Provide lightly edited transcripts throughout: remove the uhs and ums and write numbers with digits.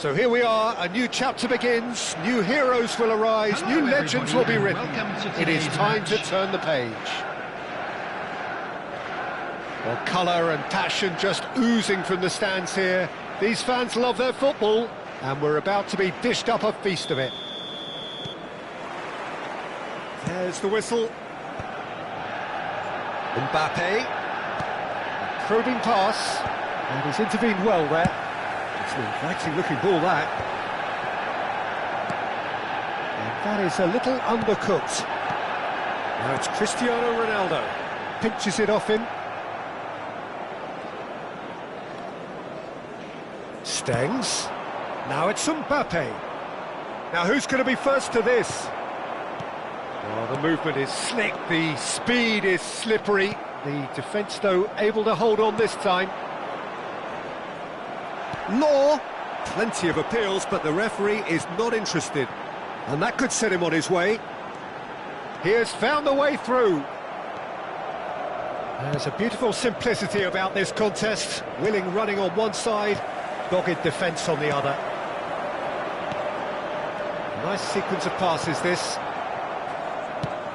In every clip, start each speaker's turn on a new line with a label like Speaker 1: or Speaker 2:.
Speaker 1: So here we are, a new chapter begins, new heroes will arise, new legends will be written. It is time to turn the page. Well, colour and passion just oozing from the stands here. These fans love their football, and we're about to be dished up a feast of it. There's the whistle. Mbappe. A probing pass, and he's intervened well there. It's an inviting looking ball, that. And that is a little undercooked. Now it's Cristiano Ronaldo. Pinches it off him. Stengs. Now it's Mbappe. Now who's going to be first to this? Well, the movement is slick, the speed is slippery. The defence, though, able to hold on this time. Law, plenty of appeals, but the referee is not interested. And that could set him on his way. He has found the way through. There's a beautiful simplicity about this contest. Willing running on one side, dogged defence on the other. Nice sequence of passes, this.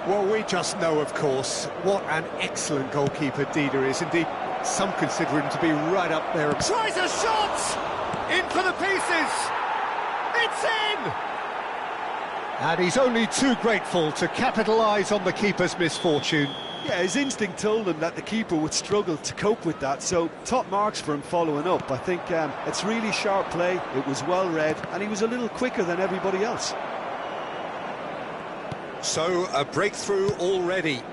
Speaker 1: Well, we just know, of course, what an excellent goalkeeper Dida is. Indeed, some consider him to be right up there. Tries a shot! In for the pieces! It's in! And he's only too grateful to capitalise on the keeper's misfortune.
Speaker 2: Yeah, his instinct told him that the keeper would struggle to cope with that, so top marks for him following up. I think it's really sharp play, it was well read, and he was a little quicker than everybody else.
Speaker 1: So, a breakthrough already.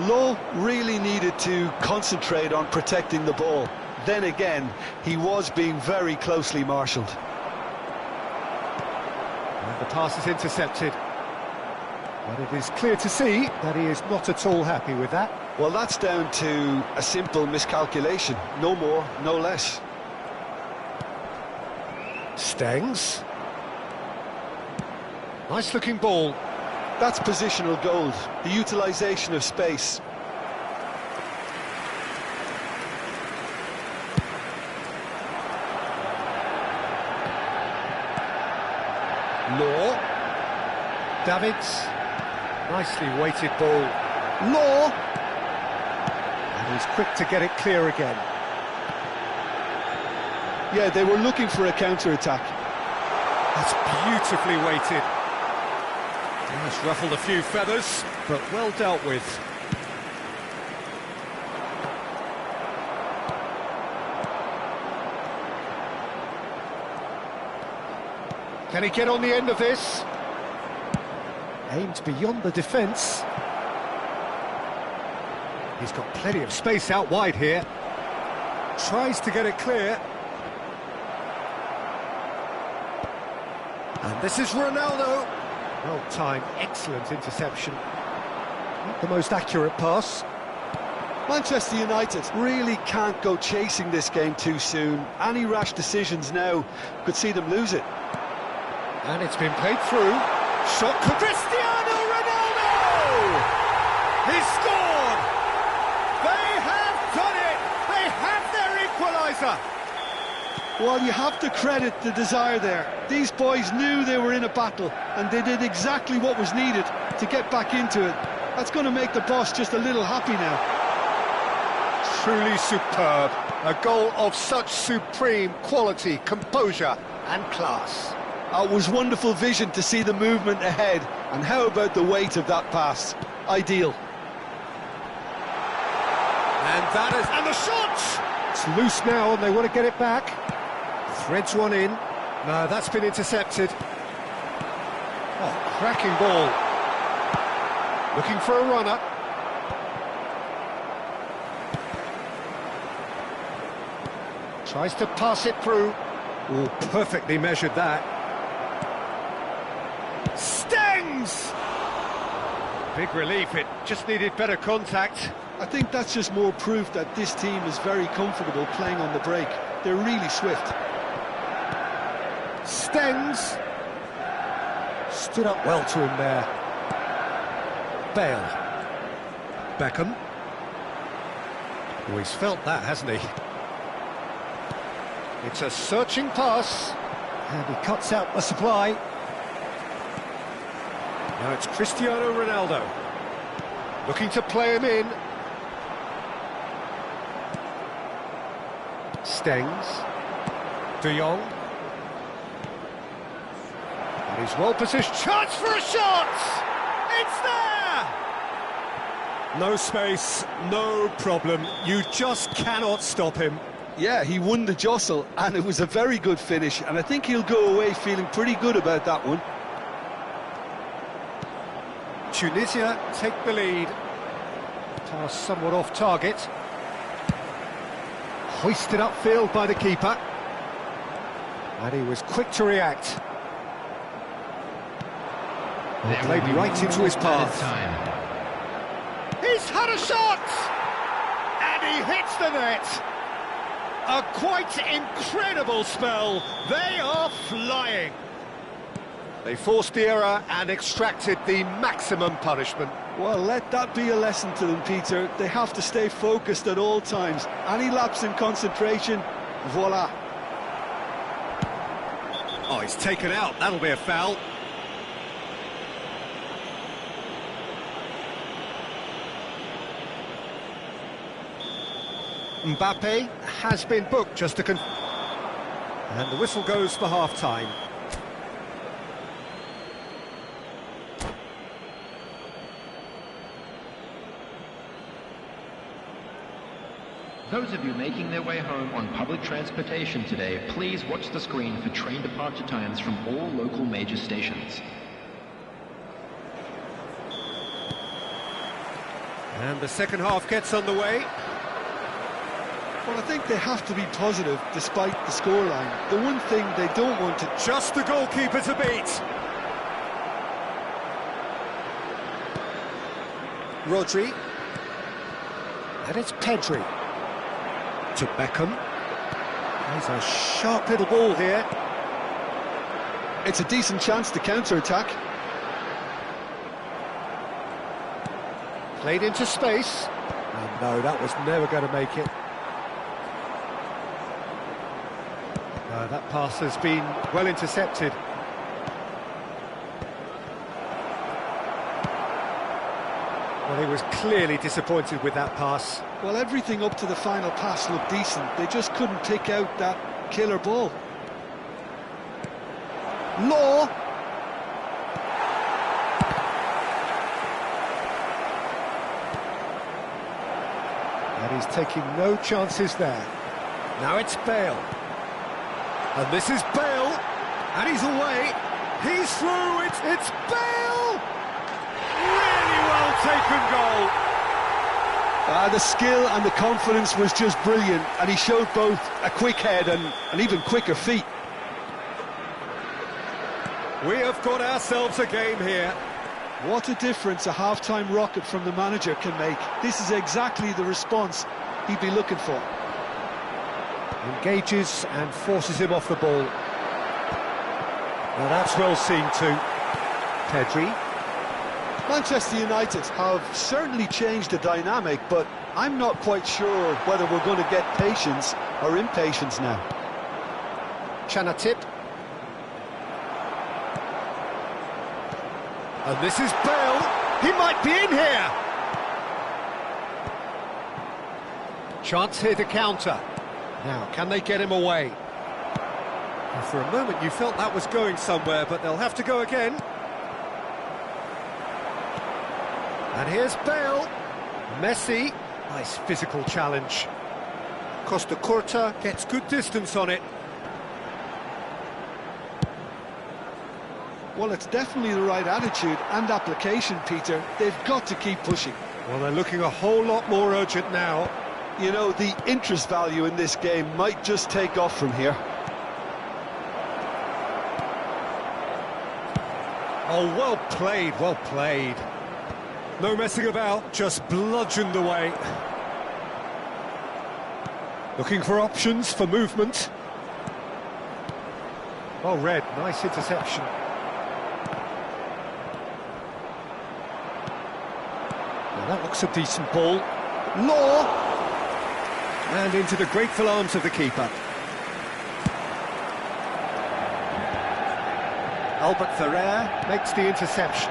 Speaker 2: Lowe really needed to concentrate on protecting the ball. Then again, he was being very closely marshalled.
Speaker 1: And the pass is intercepted. But it is clear to see that he is not at all happy with that.
Speaker 2: Well, that's down to a simple miscalculation. No more, no less.
Speaker 1: Stengs. Nice looking ball.
Speaker 2: That's positional gold, the utilisation of space.
Speaker 1: Law. Davids. Nicely weighted ball. Law. And he's quick to get it clear again.
Speaker 2: Yeah, they were looking for a counter-attack.
Speaker 1: That's beautifully weighted. It's ruffled a few feathers, but well dealt with. Can he get on the end of this? Aimed beyond the defence. He's got plenty of space out wide here. Tries to get it clear. And this is Ronaldo. Well timed, excellent interception. Not the most accurate pass.
Speaker 2: Manchester United really can't go chasing this game too soon. Any rash decisions now could see them lose it.
Speaker 1: And it's been played through. Shot, Cristiano Ronaldo! He's scored! They have done it! They have their equaliser!
Speaker 2: Well, you have to credit the desire there. These boys knew they were in a battle, and they did exactly what was needed to get back into it. That's going to make the boss just a little happy now.
Speaker 1: Truly superb. A goal of such supreme quality, composure and class.
Speaker 2: It was wonderful vision to see the movement ahead, and how about the weight of that pass? Ideal.
Speaker 1: And that is... And the shot! It's loose now and they want to get it back. Threads one in. No, that's been intercepted. Oh, cracking ball. Looking for a runner. Tries to pass it through. Oh, perfectly measured that. Stengs! Big relief, it just needed better contact.
Speaker 2: I think that's just more proof that this team is very comfortable playing on the break. They're really swift.
Speaker 1: Stengs. Stood up well to him there. Bale. Beckham. Oh, he's felt that, hasn't he? It's a searching pass.
Speaker 3: And he cuts out the supply.
Speaker 1: Now it's Cristiano Ronaldo. Looking to play him in. Stengs. De Jong. And he's well positioned. Chance for a shot! It's there! No space, no problem. You just cannot stop him.
Speaker 2: Yeah, he won the jostle, and it was a very good finish, and I think he'll go away feeling pretty good about that one.
Speaker 1: Tunisia take the lead. Pass somewhat off target. Hoisted upfield by the keeper. And he was quick to react. Played right into his path. He's had a shot! And he hits the net. A quite incredible spell. They are flying. They forced the error and extracted the maximum punishment.
Speaker 2: Well, let that be a lesson to them, Peter. They have to stay focused at all times. Any lapse in concentration, voila.
Speaker 1: Oh, he's taken out. That'll be a foul. Mbappe has been booked just to and the whistle goes for half-time.
Speaker 4: Those of you making their way home on public transportation today, please watch the screen for train departure times from all local major stations.
Speaker 1: And the second half gets underway.
Speaker 2: Well, I think they have to be positive despite the scoreline. The one thing they don't want to...
Speaker 1: Just the goalkeeper to beat. Rodri. And it's Pedri. To Beckham. There's a sharp little ball here.
Speaker 2: It's a decent chance to counter-attack.
Speaker 1: Played into space. And no, that was never going to make it. That pass has been well intercepted. Well, he was clearly disappointed with that pass.
Speaker 2: Well, everything up to the final pass looked decent. They just couldn't pick out that killer ball.
Speaker 1: Law. And he's taking no chances there. Now it's Bale. And this is Bale, and he's away, he's through, it's Bale! Really well taken goal.
Speaker 2: The skill and the confidence was just brilliant, and he showed both a quick head and even quicker feet.
Speaker 1: We have got ourselves a game here.
Speaker 2: What a difference a half-time rocket from the manager can make. This is exactly the response he'd be looking for.
Speaker 1: Engages and forces him off the ball. Now that's well seen too. Pedri.
Speaker 2: Manchester United have certainly changed the dynamic, but I'm not quite sure whether we're going to get patience or impatience now.
Speaker 1: Chanatip. And this is Bale. He might be in here. Chance here to counter. Now, can they get him away? And for a moment you felt that was going somewhere, but they'll have to go again. And here's Bale. Messi. Nice physical challenge. Costa Curta gets good distance on it.
Speaker 2: Well, it's definitely the right attitude and application, Peter. They've got to keep pushing.
Speaker 1: Well, they're looking a whole lot more urgent now.
Speaker 2: You know, the interest value in this game might just take off from here.
Speaker 1: Oh, well played, well played. No messing about, just bludgeoned away. Looking for options for movement. Well read, nice interception. Now that looks a decent ball. Law! And into the grateful arms of the keeper. Albert Ferrer makes the interception.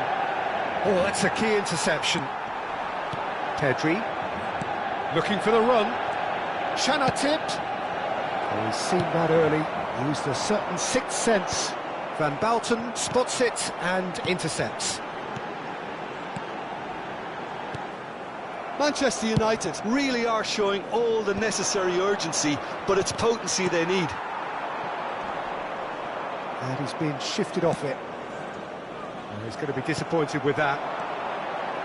Speaker 1: Oh, that's a key interception. Pedri, looking for the run. Shana tipped. Oh, he's seen that early. Used a certain sixth sense. Van Bouten spots it and intercepts.
Speaker 2: Manchester United really are showing all the necessary urgency, but it's potency they need.
Speaker 1: And he's been shifted off it. And he's going to be disappointed with that.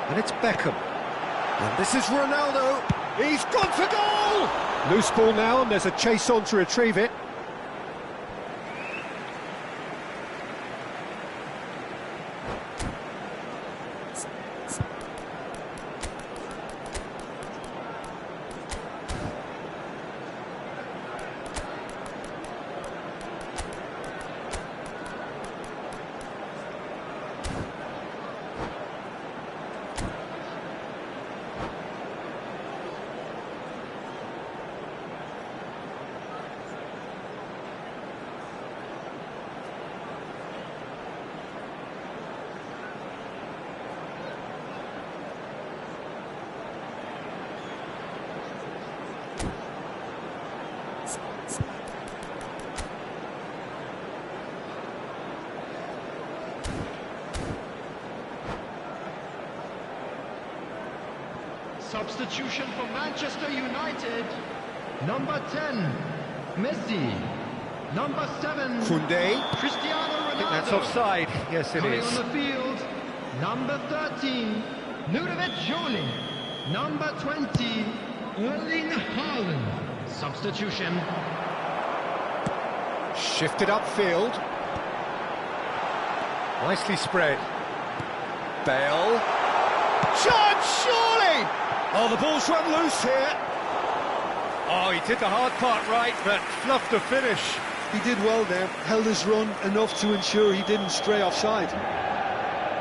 Speaker 1: And it's Beckham. And this is Ronaldo. He's gone for goal! Loose ball now, and there's a chase on to retrieve it.
Speaker 4: Substitution for Manchester United. Number 10, Messi. Number 7,
Speaker 1: Koundé.
Speaker 4: Cristiano Ronaldo.
Speaker 1: I think that's offside. Yes, it
Speaker 4: Coming
Speaker 1: is.
Speaker 4: on the field, number 13, Ludovic Jolie. Number 20, Erling Haaland. Substitution.
Speaker 1: Shifted upfield. Nicely spread. Bale. Chance, surely! Oh, the ball's run loose here. Oh, he did the hard part right, but fluffed the finish.
Speaker 2: He did well there, held his run enough to ensure he didn't stray offside.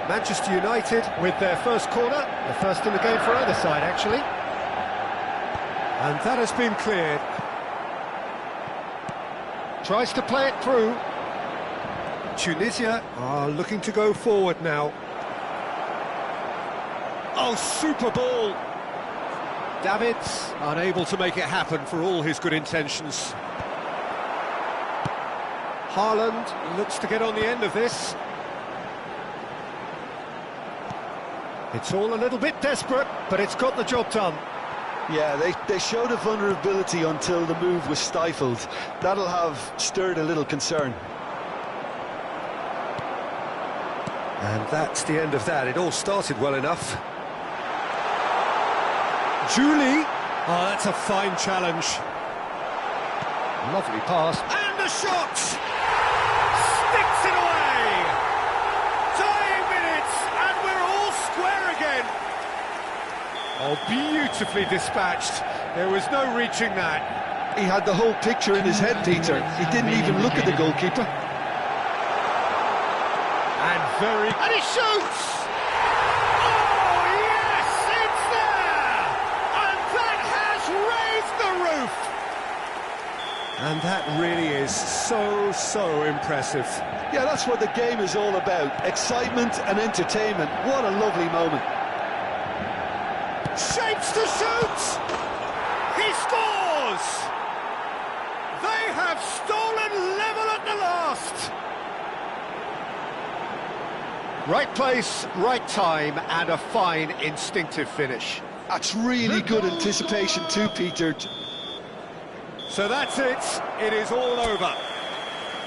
Speaker 1: Manchester United with their first corner, the first in the game for either side, actually. And that has been cleared. Tries to play it through. Tunisia are looking to go forward now. Oh, super ball! Davids unable to make it happen for all his good intentions. Haaland looks to get on the end of this. It's all a little bit desperate, but it's got the job done.
Speaker 2: Yeah, they showed a vulnerability until the move was stifled. That'll have stirred a little concern.
Speaker 1: And that's the end of that. It all started well enough. Julie. Oh, that's a fine challenge. Lovely pass. And the shot! Sticks it away! Dying minutes, and we're all square again. Oh, beautifully dispatched. There was no reaching that.
Speaker 2: He had the whole picture in his head, Peter. He didn't even look at the goalkeeper.
Speaker 1: And he shoots! Oh, yes, it's there! And that has raised the roof! And that really is so impressive.
Speaker 2: Yeah, that's what the game is all about. Excitement and entertainment. What a lovely moment.
Speaker 1: Shapes to shoot! He scores! They have stolen level at the last! Right place, right time, and a fine instinctive finish.
Speaker 2: That's really good anticipation too, Peter.
Speaker 1: So that's it. It is all over.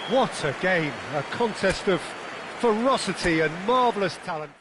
Speaker 1: What a game. A contest of ferocity and marvellous talent.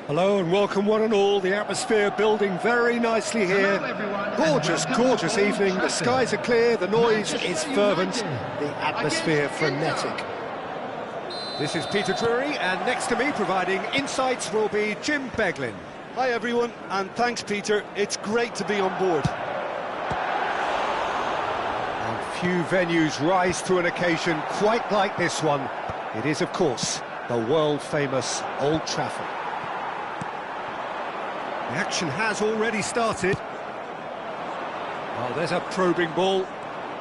Speaker 1: Hello and welcome one and all. The atmosphere building very nicely here.
Speaker 4: Hello, everyone,
Speaker 1: Gorgeous,
Speaker 4: and welcome
Speaker 1: gorgeous
Speaker 4: to Old
Speaker 1: evening. The
Speaker 4: Trafford.
Speaker 1: skies are clear, the noise
Speaker 4: Manchester
Speaker 1: is fervent,
Speaker 4: United
Speaker 1: the atmosphere
Speaker 4: against
Speaker 1: frenetic. This is Peter Drury, and next to me providing insights will be Jim Beglin.
Speaker 2: Hi everyone, and thanks Peter, it's great to be on board.
Speaker 1: And few venues rise to an occasion quite like this one. It is, of course, the world-famous Old Trafford. The action has already started. Oh, there's a probing ball.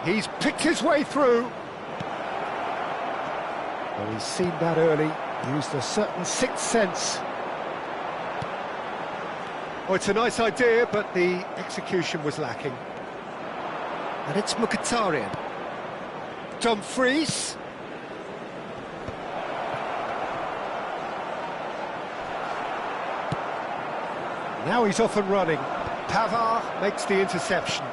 Speaker 1: He's picked his way through. Well, he's seen that early, used a certain sixth sense. Oh, it's a nice idea, but the execution was lacking. And it's Mkhitaryan. Dumfries. Now he's off and running. Pavard makes the interception.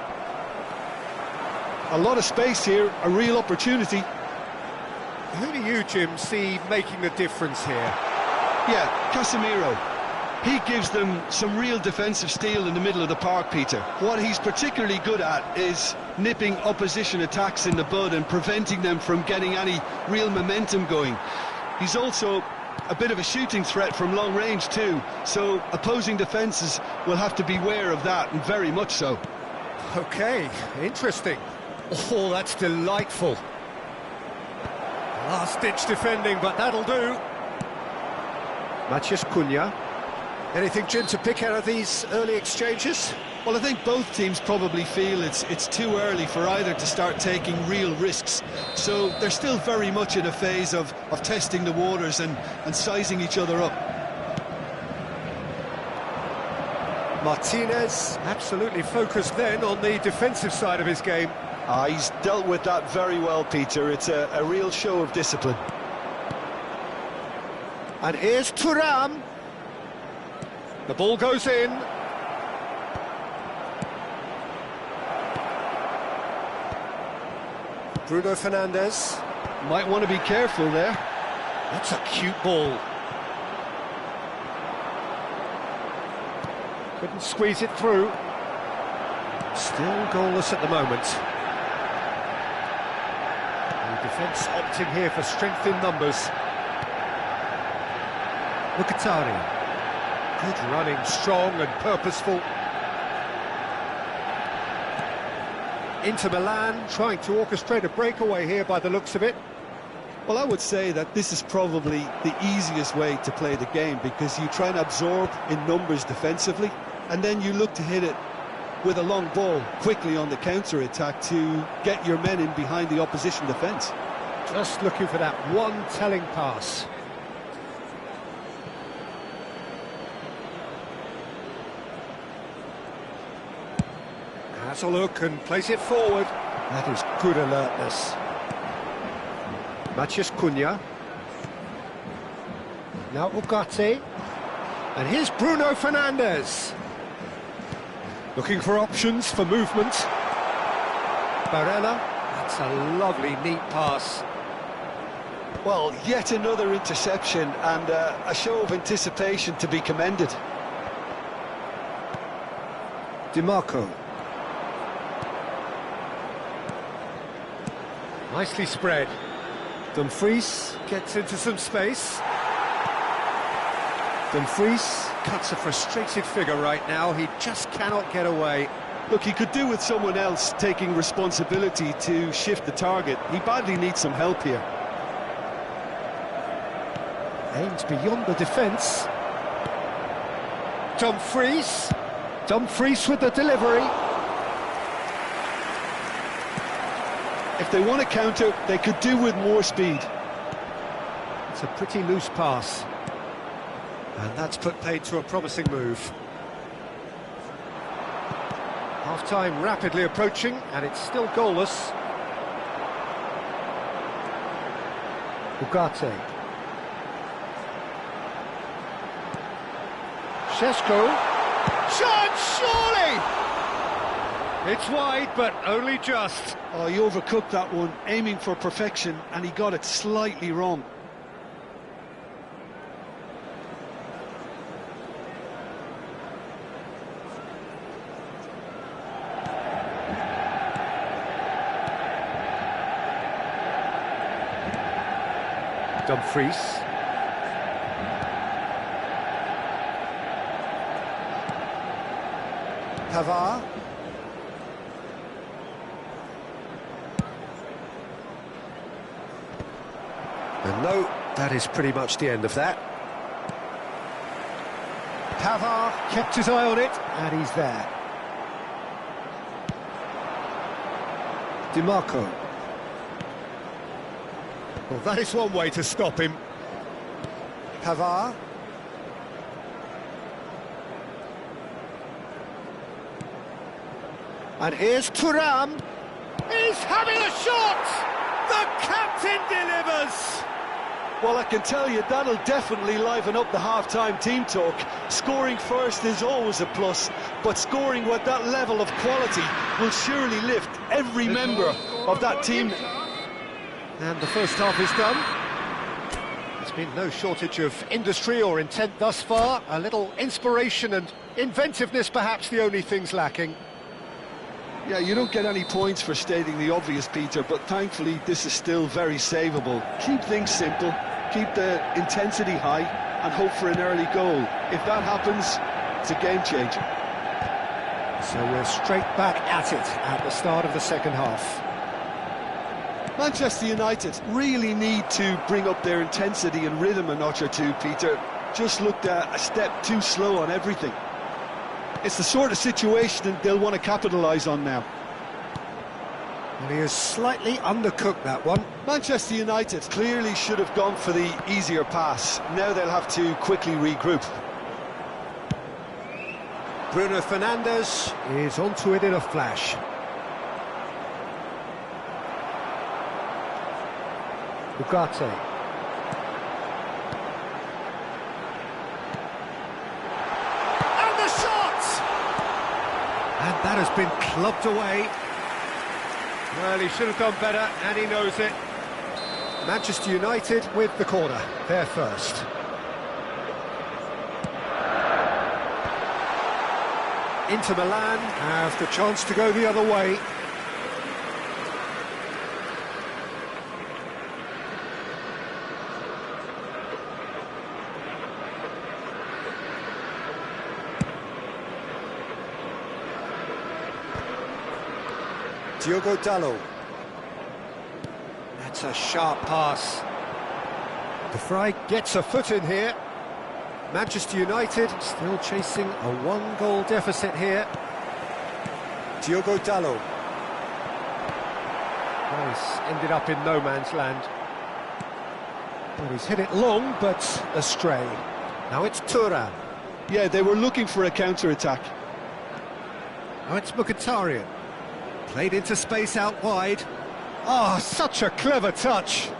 Speaker 2: A lot of space here, a real opportunity.
Speaker 1: Who do you, Jim, see making the difference here?
Speaker 2: Yeah, Casemiro. He gives them some real defensive steel in the middle of the park, Peter. What he's particularly good at is nipping opposition attacks in the bud and preventing them from getting any real momentum going. He's also a bit of a shooting threat from long range too, so opposing defences will have to beware of that, and very much so.
Speaker 1: Okay, interesting. Oh, that's delightful. Last-ditch defending, but that'll do. Matheus Cunha. Anything, Jim, to pick out of these early exchanges?
Speaker 2: Well, I think both teams probably feel it's too early for either to start taking real risks. So they're still very much in a phase of testing the waters and sizing each other up.
Speaker 1: Martinez, absolutely focused then on the defensive side of his game.
Speaker 2: He's dealt with that very well, Peter. It's a real show of discipline.
Speaker 1: And here's Thuram. The ball goes in. Bruno Fernandes.
Speaker 2: Might want to be careful there.
Speaker 1: That's a cute ball. Couldn't squeeze it through. Still goalless at the moment. The defence opting here for strength in numbers. Mkhitaryan. Good running, strong and purposeful. Inter Milan trying to orchestrate a breakaway here by the looks of it.
Speaker 2: Well, I would say that this is probably the easiest way to play the game, because you try and absorb in numbers defensively, and then you look to hit it with a long ball quickly on the counter-attack to get your men in behind the opposition defence.
Speaker 1: Just looking for that one telling pass. Has a look and plays it forward. That is good alertness. Matheus Cunha. Now Ugarte. And here's Bruno Fernandes. Looking for options for movement. Barella. That's a lovely, neat pass.
Speaker 2: Well, yet another interception, and a show of anticipation to be commended.
Speaker 1: DiMarco. Nicely spread. Dumfries gets into some space. Dumfries cuts a frustrated figure right now. He just cannot get away.
Speaker 2: Look, he could do with someone else taking responsibility to shift the target. He badly needs some help here.
Speaker 1: Aims beyond the defence. Dumfries. Dumfries with the delivery.
Speaker 2: If they want to counter, they could do with more speed.
Speaker 1: It's a pretty loose pass. And that's put paid to a promising move. Half-time rapidly approaching, and it's still goalless. Ugarte. Šeško. Shot, surely! It's wide, but only just.
Speaker 2: Oh, he overcooked that one, aiming for perfection, and he got it slightly wrong.
Speaker 1: Dumfries. Pavard. And no, that is pretty much the end of that. Pavard kept his eye on it, and he's there. DiMarco. Well, that is one way to stop him. Pavard. And here's Thuram. He's having a shot! The captain delivers!
Speaker 2: Well, I can tell you, that'll definitely liven up the half-time team talk. Scoring first is always a plus, but scoring with that level of quality will surely lift every member of that team.
Speaker 1: And the first half is done. There's been no shortage of industry or intent thus far. A little inspiration and inventiveness, perhaps the only things lacking.
Speaker 2: Yeah, you don't get any points for stating the obvious, Peter, but thankfully this is still very savable. Keep things simple, keep the intensity high, and hope for an early goal. If that happens, it's a game changer.
Speaker 1: So we're straight back at it at the start of the second half.
Speaker 2: Manchester United really need to bring up their intensity and rhythm a notch or two, Peter. Just looked a step too slow on everything. It's the sort of situation that they'll want to capitalise on now.
Speaker 1: And he has slightly undercooked that one.
Speaker 2: Manchester United clearly should have gone for the easier pass. Now they'll have to quickly regroup.
Speaker 1: Bruno Fernandes is onto it in a flash. Ugarte. And the shot! And that has been clubbed away. Well, he should have done better, and he knows it. Manchester United with the corner, they're first. Inter Milan have the chance to go the other way. Diogo Dalot. That's a sharp pass. De Vrij gets a foot in here. Manchester United still chasing a one-goal deficit here. Diogo Dalot. Oh, he's ended up in no man's land. Well, he's hit it long, but astray. Now it's Thuram.
Speaker 2: Yeah, they were looking for a counter-attack.
Speaker 1: Now it's Mkhitaryan. Played into space out wide. Oh, such a clever touch.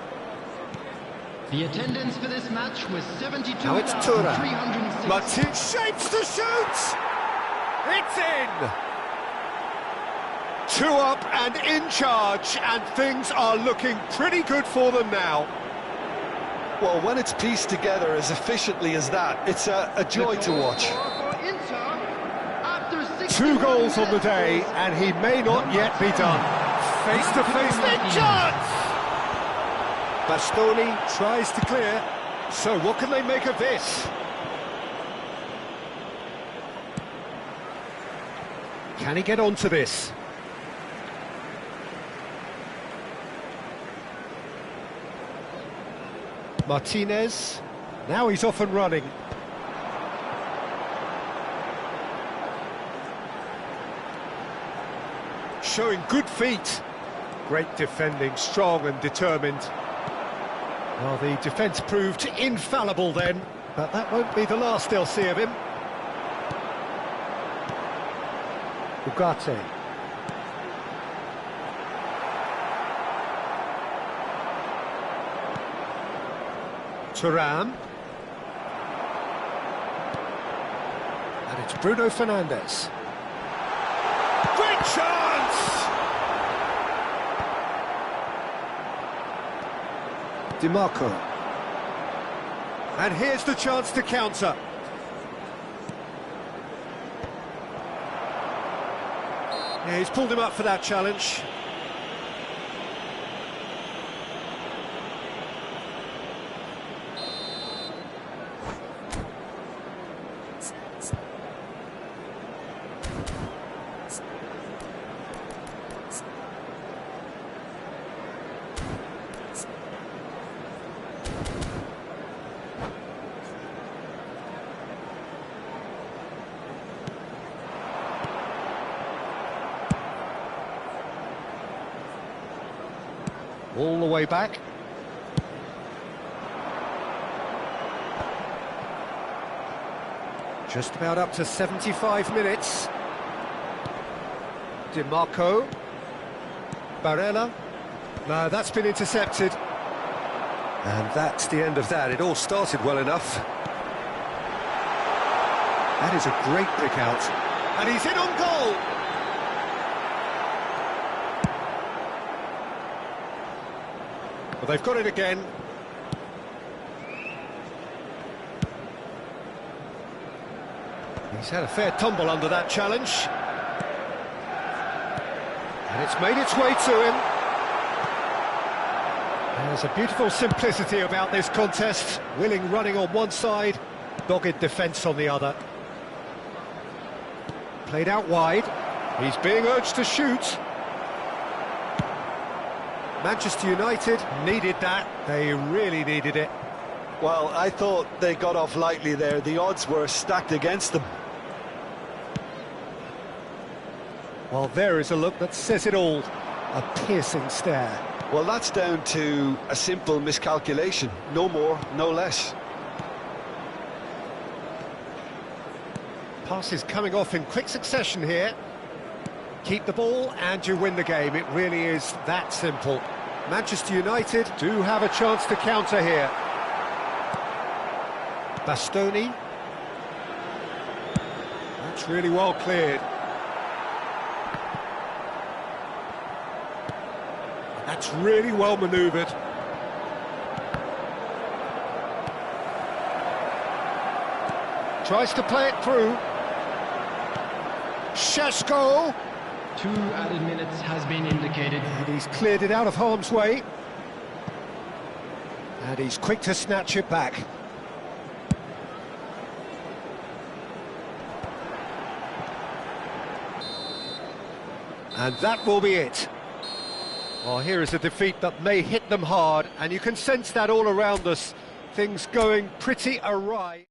Speaker 4: The attendance for this match was
Speaker 1: Now it's Thuram.
Speaker 4: 72,306.
Speaker 1: Martin shapes to shoot! It's in! 2 up and in charge, and things are looking pretty good for them now.
Speaker 2: Well, when it's pieced together as efficiently as that, it's a joy to watch.
Speaker 1: 2 goals on the day, and he may not yet be done. Face to face, big chance! Bastoni tries to clear. So what can they make of this? Can he get onto this? Martinez. Now he's off and running. Showing good feet. Great defending, strong and determined. Well, the defence proved infallible then, but that won't be the last they'll see of him. Ugarte. Thuram. And it's Bruno Fernandes. Great chance! DiMarco. And here's the chance to counter. Yeah, he's pulled him up for that challenge. All the way back. Just about up to 75 minutes. DiMarco. Barella. No, that's been intercepted. And that's the end of that. It all started well enough. That is a great pick out. And he's in on goal! Well, they've got it again. He's had a fair tumble under that challenge. And it's made its way to him. There's a beautiful simplicity about this contest. Willing running on one side, dogged defence on the other. Played out wide. He's being urged to shoot. Manchester United needed that. They really needed it.
Speaker 2: Well, I thought they got off lightly there. The odds were stacked against them.
Speaker 1: Well, there is a look that says it all. A piercing stare.
Speaker 2: Well, that's down to a simple miscalculation. No more, no less.
Speaker 1: Passes coming off in quick succession here. Keep the ball and you win the game. It really is that simple. Manchester United do have a chance to counter here. Bastoni. That's really well cleared. That's really well manoeuvred. Tries to play it through. Šeško.
Speaker 4: 2 added minutes has been indicated.
Speaker 1: And he's cleared it out of harm's way. And he's quick to snatch it back. And that will be it. Well, here is a defeat that may hit them hard, and you can sense that all around us. Things going pretty awry.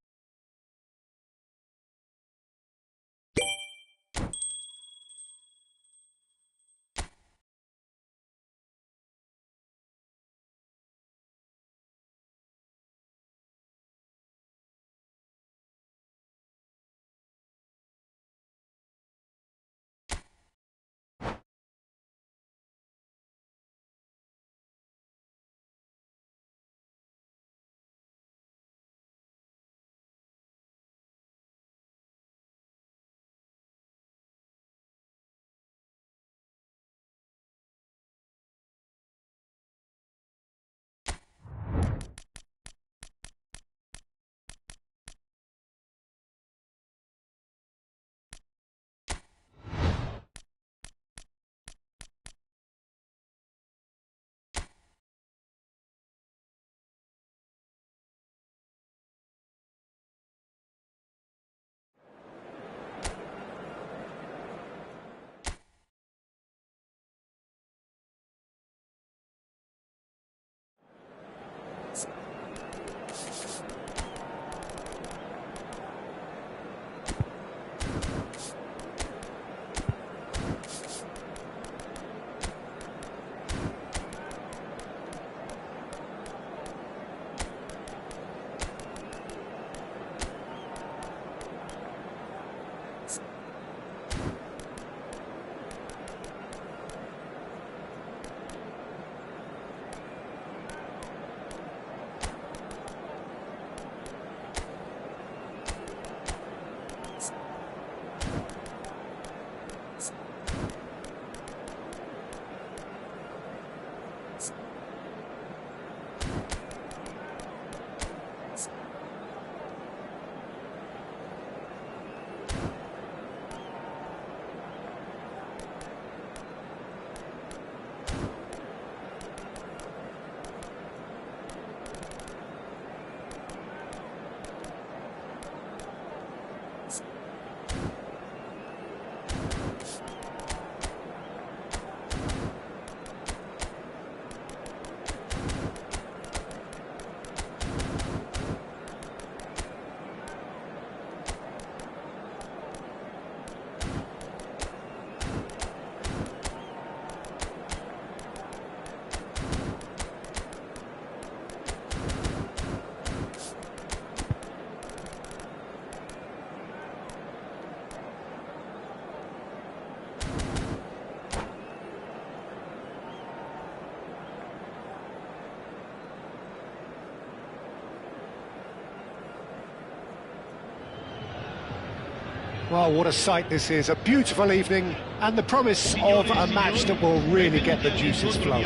Speaker 1: Well, what a sight this is, a beautiful evening, and the promise of a match that will really get the juices flowing.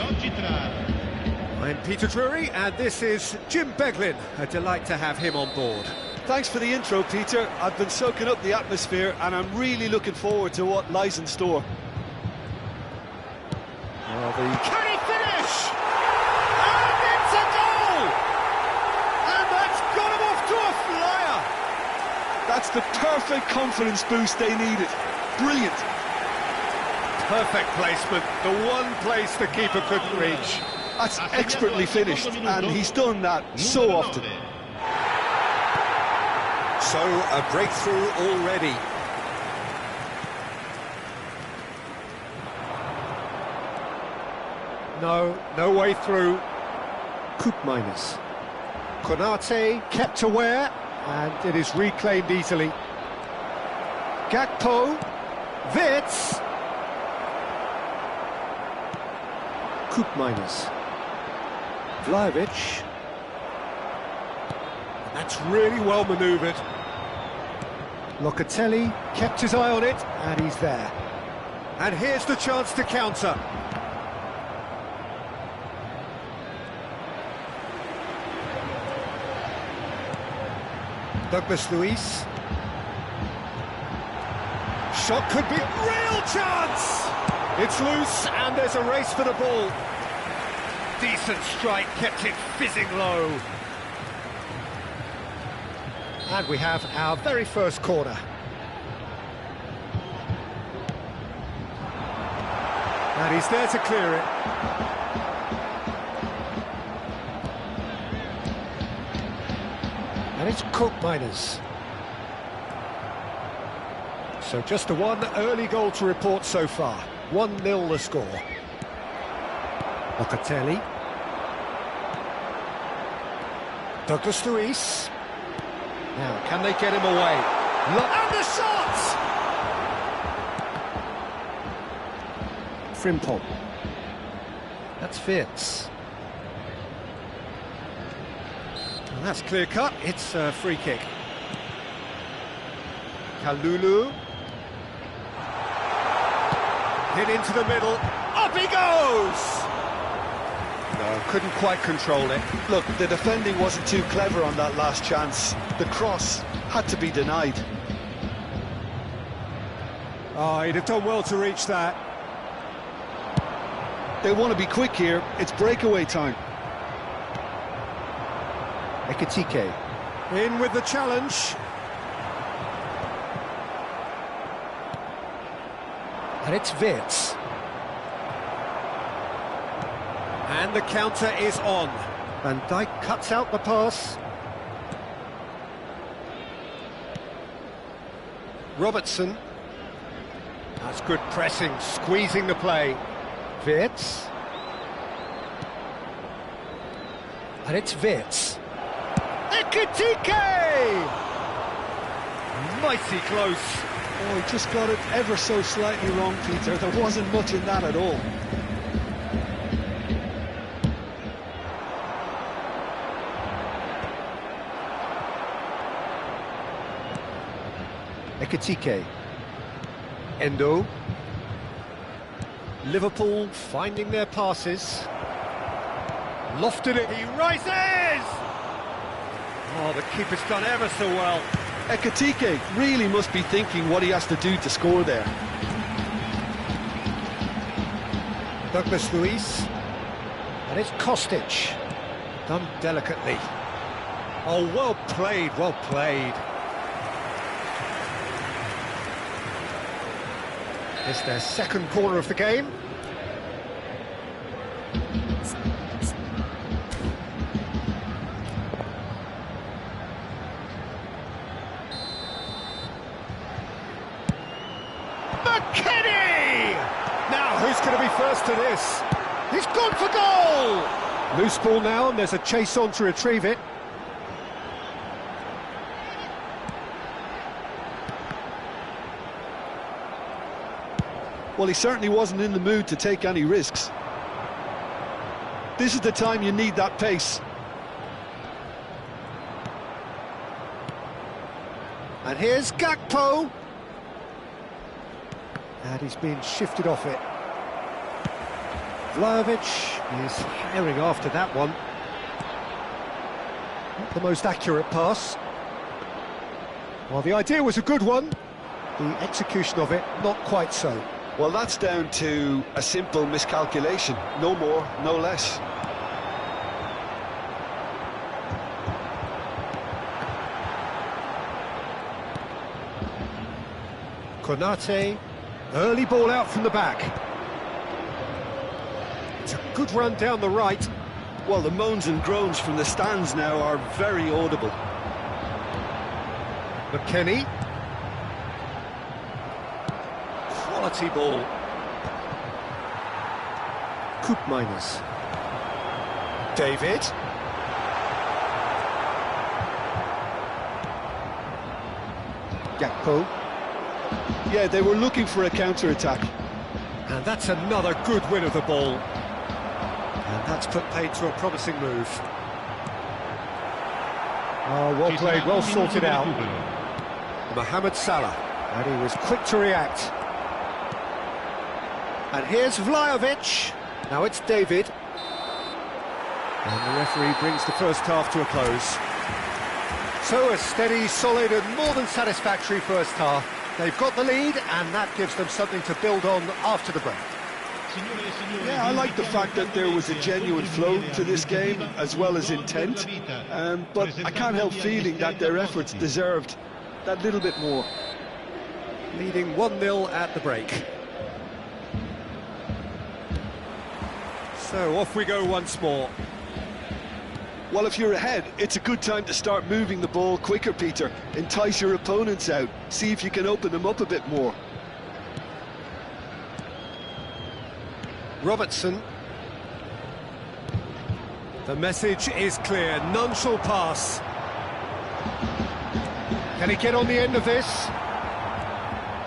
Speaker 1: I'm Peter Drury, and this is Jim Beglin. A delight to have him on board.
Speaker 2: Thanks for the intro, Peter. I've been soaking up the atmosphere, and I'm really looking forward to what lies in store.
Speaker 1: Well, Can he finish? And it's a goal! And that's got him off to a flyer!
Speaker 2: That's the perfect confidence boost they needed. Brilliant.
Speaker 1: Perfect placement, the one place the keeper couldn't reach.
Speaker 2: That's expertly finished, and he's done that so often.
Speaker 1: So, a breakthrough already. No way through. Koopmeiners. Konate kept aware, and it is reclaimed easily. Gakpo. Wits. Koopmeiners. Vlahovic. That's really well manoeuvred. Locatelli kept his eye on it, and he's there. And here's the chance to counter. Douglas Luiz. Shot could be real chance! It's loose, and there's a race for the ball. Decent strike, kept it fizzing low. And we have our very first corner. And he's there to clear it. And it's Koopmeiners. So just the one early goal to report so far. 1-0 the score. Locatelli. Douglas Luiz. Now, can they get him away? And the shot! Frimpong. That's Fitz. And that's clear cut. It's a free kick. Kalulu. Hit into the middle. Up he goes! No, couldn't quite control it.
Speaker 2: Look, the defending wasn't too clever on that last chance. The cross had to be denied.
Speaker 1: Oh, he'd have done well to reach that.
Speaker 2: They want to be quick here. It's breakaway time.
Speaker 1: Ekitike. In with the challenge. And it's Wits. And the counter is on. Van Dijk cuts out the pass. Robertson. That's good pressing, squeezing the play. Wits. And it's Wits. Ekitike! Mighty close.
Speaker 2: Oh, he just got it ever so slightly wrong, Peter. There wasn't much in that at all.
Speaker 1: Ekitike. Endo. Liverpool finding their passes. Lofted it, he rises! Oh, the keeper's done ever so well.
Speaker 2: Ekitike really must be thinking what he has to do to score there.
Speaker 1: Douglas Luiz. And it's Kostic. Done delicately. Oh, well played, well played. It's their second corner of the game. McKennie! Now, who's going to be first to this? He's gone for goal! Loose ball now, and there's a chase on to retrieve it.
Speaker 2: Well, he certainly wasn't in the mood to take any risks. This is the time you need that pace.
Speaker 1: And here's Gakpo. And he's been shifted off it. Vlahovic is herring after that one. Not the most accurate pass. While the idea was a good one, the execution of it, not quite so.
Speaker 2: Well, that's down to a simple miscalculation. No more, no less.
Speaker 1: Konate, early ball out from the back. It's a good run down the right.
Speaker 2: Well, the moans and groans from the stands now are very audible.
Speaker 1: McKennie. Quality ball. Koopmeiners. David. Gakpo.
Speaker 2: Yeah, they were looking for a counter-attack.
Speaker 1: And that's another good win of the ball. And that's put paid to a promising move. Oh, well played, well sorted out. Mohamed Salah, and he was quick to react. And here's Vlahovic. Now it's David. And the referee brings the first half to a close. So a steady, solid and more than satisfactory first half. They've got the lead, and that gives them something to build on after the break.
Speaker 2: Yeah, I like the fact that there was a genuine flow to this game, as well as intent. But I can't help feeling that their efforts deserved that little bit more.
Speaker 1: Leading 1-0 at the break. So off we go once more.
Speaker 2: Well, if you're ahead, it's a good time to start moving the ball quicker, Peter. Entice your opponents out. See if you can open them up a bit more.
Speaker 1: Robertson. The message is clear. None shall pass. Can he get on the end of this?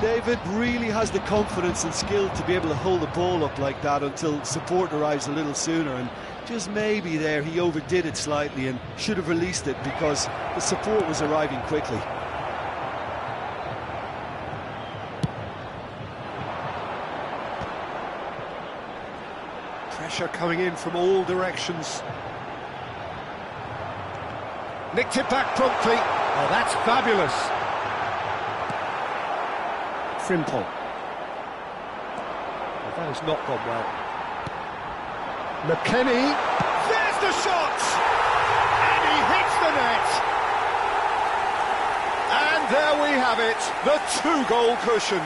Speaker 2: David really has the confidence and skill to be able to hold the ball up like that until support arrives a little sooner, and just maybe there he overdid it slightly and should have released it because the support was arriving quickly.
Speaker 1: Pressure coming in from all directions. Nicked it back promptly. Oh, that's fabulous. Frimpong. Well, that has not gone well. McKennie. There's the shot! And he hits the net. And there we have it, the two-goal cushion.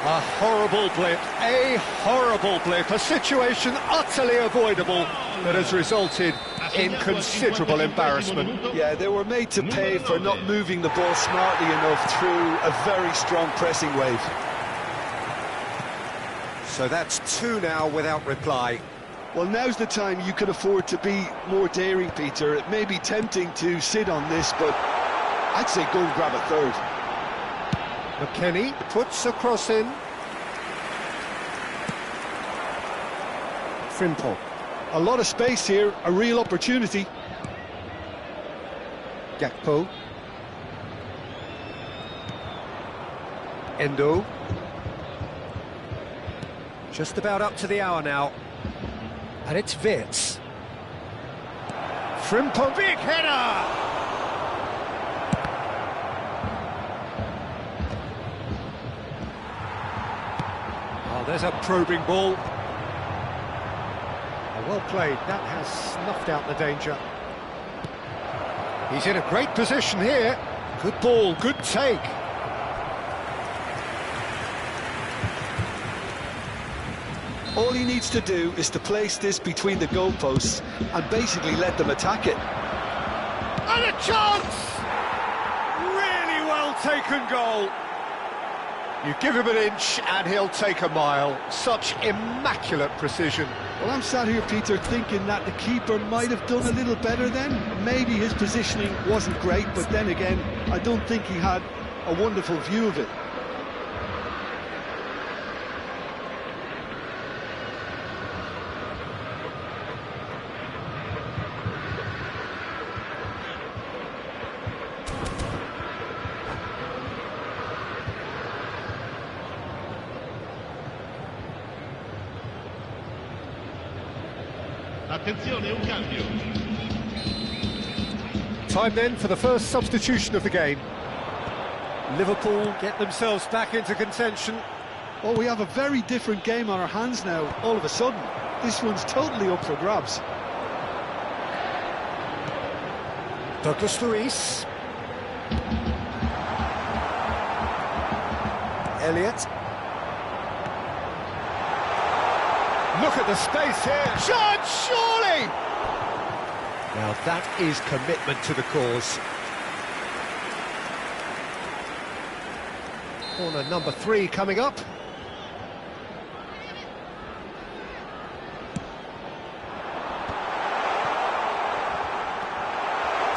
Speaker 1: A horrible blip, a situation utterly avoidable that has resulted in considerable embarrassment.
Speaker 2: Yeah, they were made to pay for not moving the ball smartly enough through a very strong pressing wave.
Speaker 1: So that's 2 now without reply.
Speaker 2: Well, now's the time you can afford to be more daring, Peter. It may be tempting to sit on this, but I'd say go and grab a third.
Speaker 1: McKennie puts a cross in. Frimpong.
Speaker 2: A lot of space here, a real opportunity.
Speaker 1: Gakpo. Endo. Just about up to the hour now. And it's Wirtz. Frimpong, big header! Oh, there's a probing ball. Oh, well played, that has snuffed out the danger. He's in a great position here. Good ball, good take.
Speaker 2: All he needs to do is to place this between the goalposts and basically let them attack it.
Speaker 1: And a chance! Really well taken goal. You give him an inch and he'll take a mile. Such immaculate precision.
Speaker 2: Well, I'm sat here, Peter, thinking that the keeper might have done a little better then. Maybe his positioning wasn't great, but then again, I don't think he had a wonderful view of it.
Speaker 5: Attenzione, un cambio.
Speaker 1: Time then for the first substitution of the game. Liverpool get themselves back into contention.
Speaker 2: Oh, we have a very different game on our hands now, all of a sudden. This one's totally up for grabs.
Speaker 1: Douglas Luiz. Elliott. Look at the space here. Shot, surely! Now that is commitment to the cause. Corner number 3 coming up.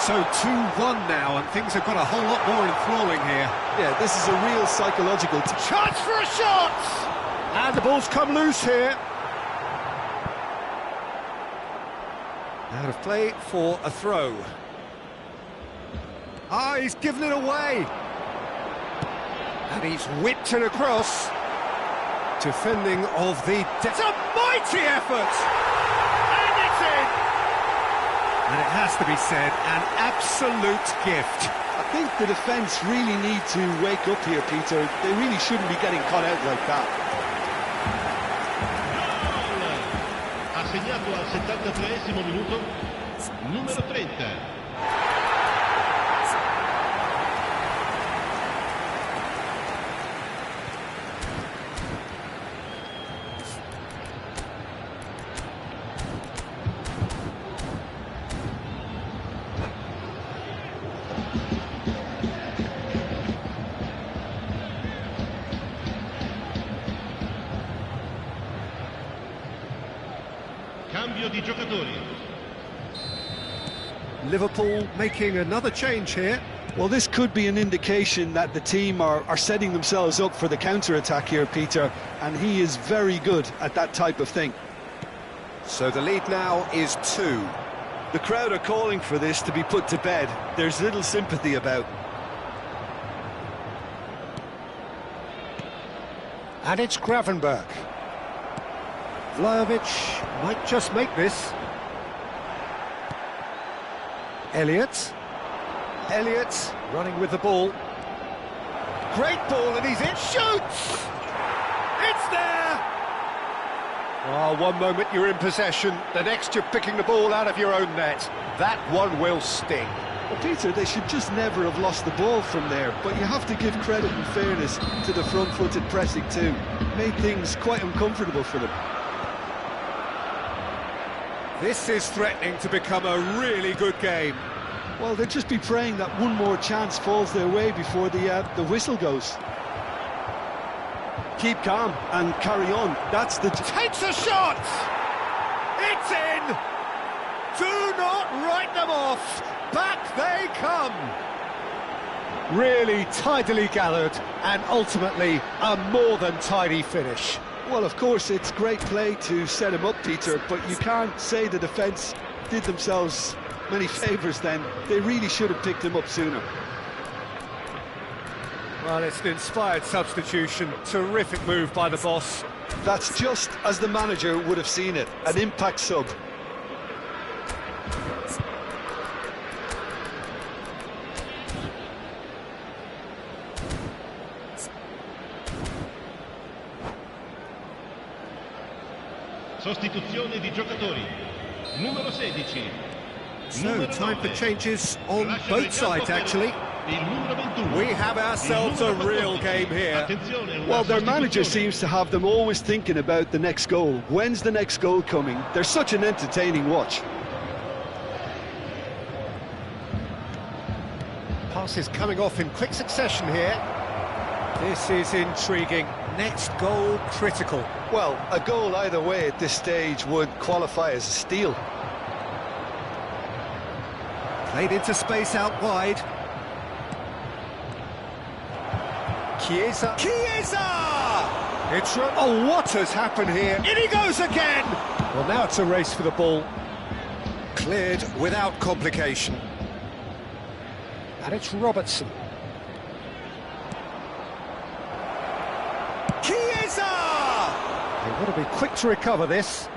Speaker 1: So 2-1 now, and things have got a whole lot more enthralling here.
Speaker 2: Yeah, this is a real psychological...
Speaker 1: Chance for a shot! And the ball's come loose here. Out of play for a throw. Ah, he's given it away. And he's whipped it across. Defending of the... It's a mighty effort! And it's in! And it has to be said, an absolute gift.
Speaker 2: I think the defence really need to wake up here, Peter. They really shouldn't be getting caught out like that.
Speaker 5: Ha segnato al 73esimo minuto, numero 30. Cambio di giocatori.
Speaker 1: Liverpool making another change here.
Speaker 2: Well, this could be an indication that the team are setting themselves up for the counter-attack here, Peter, and he is very good at that type of thing.
Speaker 1: So the lead now is 2.
Speaker 2: The crowd are calling for this to be put to bed. There's little sympathy about.
Speaker 1: And it's Gravenberch. Vlahovic might just make this. Elliott. Elliott running with the ball. Great ball, and he's in. Shoots! It's there! Oh, one moment you're in possession, the next you're picking the ball out of your own net. That one will sting.
Speaker 2: Well, Peter, they should just never have lost the ball from there, but you have to give credit and fairness to the front-footed pressing too. Made things quite uncomfortable for them.
Speaker 1: This is threatening to become a really good game.
Speaker 2: Well, they'll just be praying that one more chance falls their way before the whistle goes. Keep calm and carry on. That's the...
Speaker 1: Takes a shot! It's in! Do not write them off! Back they come! Really tidily gathered, and ultimately a more than tidy finish.
Speaker 2: Well, of course, it's great play to set him up, Peter, but you can't say the defence did themselves many favours then. They really should have picked him up sooner.
Speaker 1: Well, it's an inspired substitution. Terrific move by the boss.
Speaker 2: That's just as the manager would have seen it. An impact sub.
Speaker 5: Sostituzione di giocatori. Numero 16.
Speaker 1: So, time for changes on both sides, actually. We have ourselves a real game here.
Speaker 2: Well, their manager seems to have them always thinking about the next goal. When's the next goal coming? They're such an entertaining watch.
Speaker 1: Passes coming off in quick succession here. This is intriguing. Next goal critical.
Speaker 2: Well, a goal either way at this stage would qualify as a steal.
Speaker 1: Played into space out wide. Chiesa. Chiesa! It's... Oh, what has happened here? In he goes again! Well, now it's a race for the ball. Cleared without complication. And it's Robertson. Chiesa! They've got to be quick to recover this.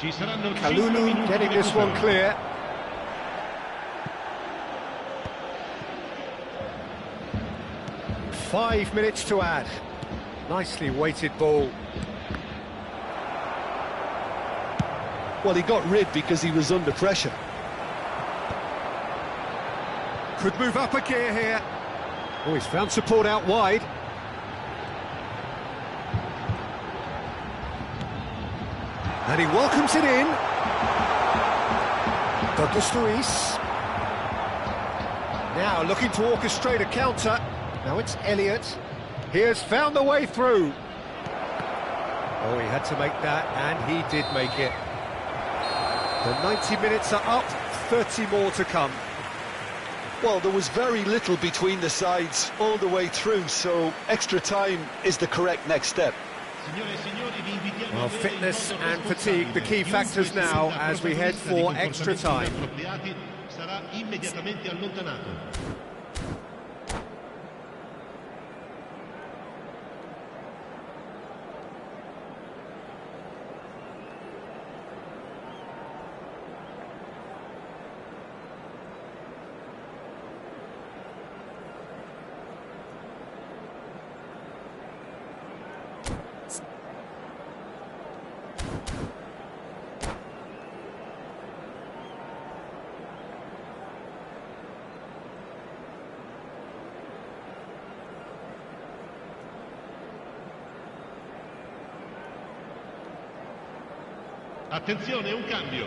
Speaker 5: Ci saranno 5
Speaker 1: Kalulu
Speaker 5: minuti
Speaker 1: getting
Speaker 5: di
Speaker 1: this one
Speaker 5: recupero.
Speaker 1: clear. Five minutes to add. Nicely weighted ball.
Speaker 2: Well, he got rid because he was under pressure.
Speaker 1: Could move up a gear here. Oh, he's found support out wide. And he welcomes it in. Douglas Luiz. Now looking to orchestrate a counter. Now it's Elliott. He has found the way through. Oh, he had to make that, and he did make it. The 90 minutes are up, 30 more to come.
Speaker 2: Well, there was very little between the sides all the way through, so extra time is the correct next step.
Speaker 5: Signore e signori, vi invitiamo
Speaker 1: Well,
Speaker 5: a bere
Speaker 1: fitness
Speaker 5: il
Speaker 1: and
Speaker 5: vostro
Speaker 1: fatigue, the key
Speaker 5: responsabile.
Speaker 1: factors
Speaker 5: Chiunque
Speaker 1: now
Speaker 5: sia
Speaker 1: as we head
Speaker 5: protagonista di
Speaker 1: for extra
Speaker 5: comportamenti
Speaker 1: time.
Speaker 5: inappropriati sarà immediatamente allontanato. Attenzione, un cambio.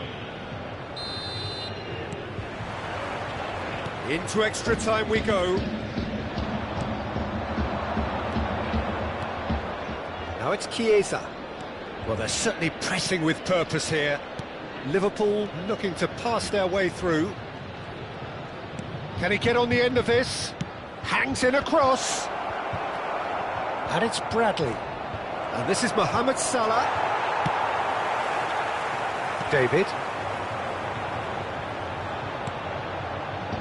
Speaker 1: Into extra time we go. Now it's Chiesa. Well, they're certainly pressing with purpose here. Liverpool looking to pass their way through. Can he get on the end of this? Hangs in a cross. And it's Bradley. And this is Mohamed Salah. David.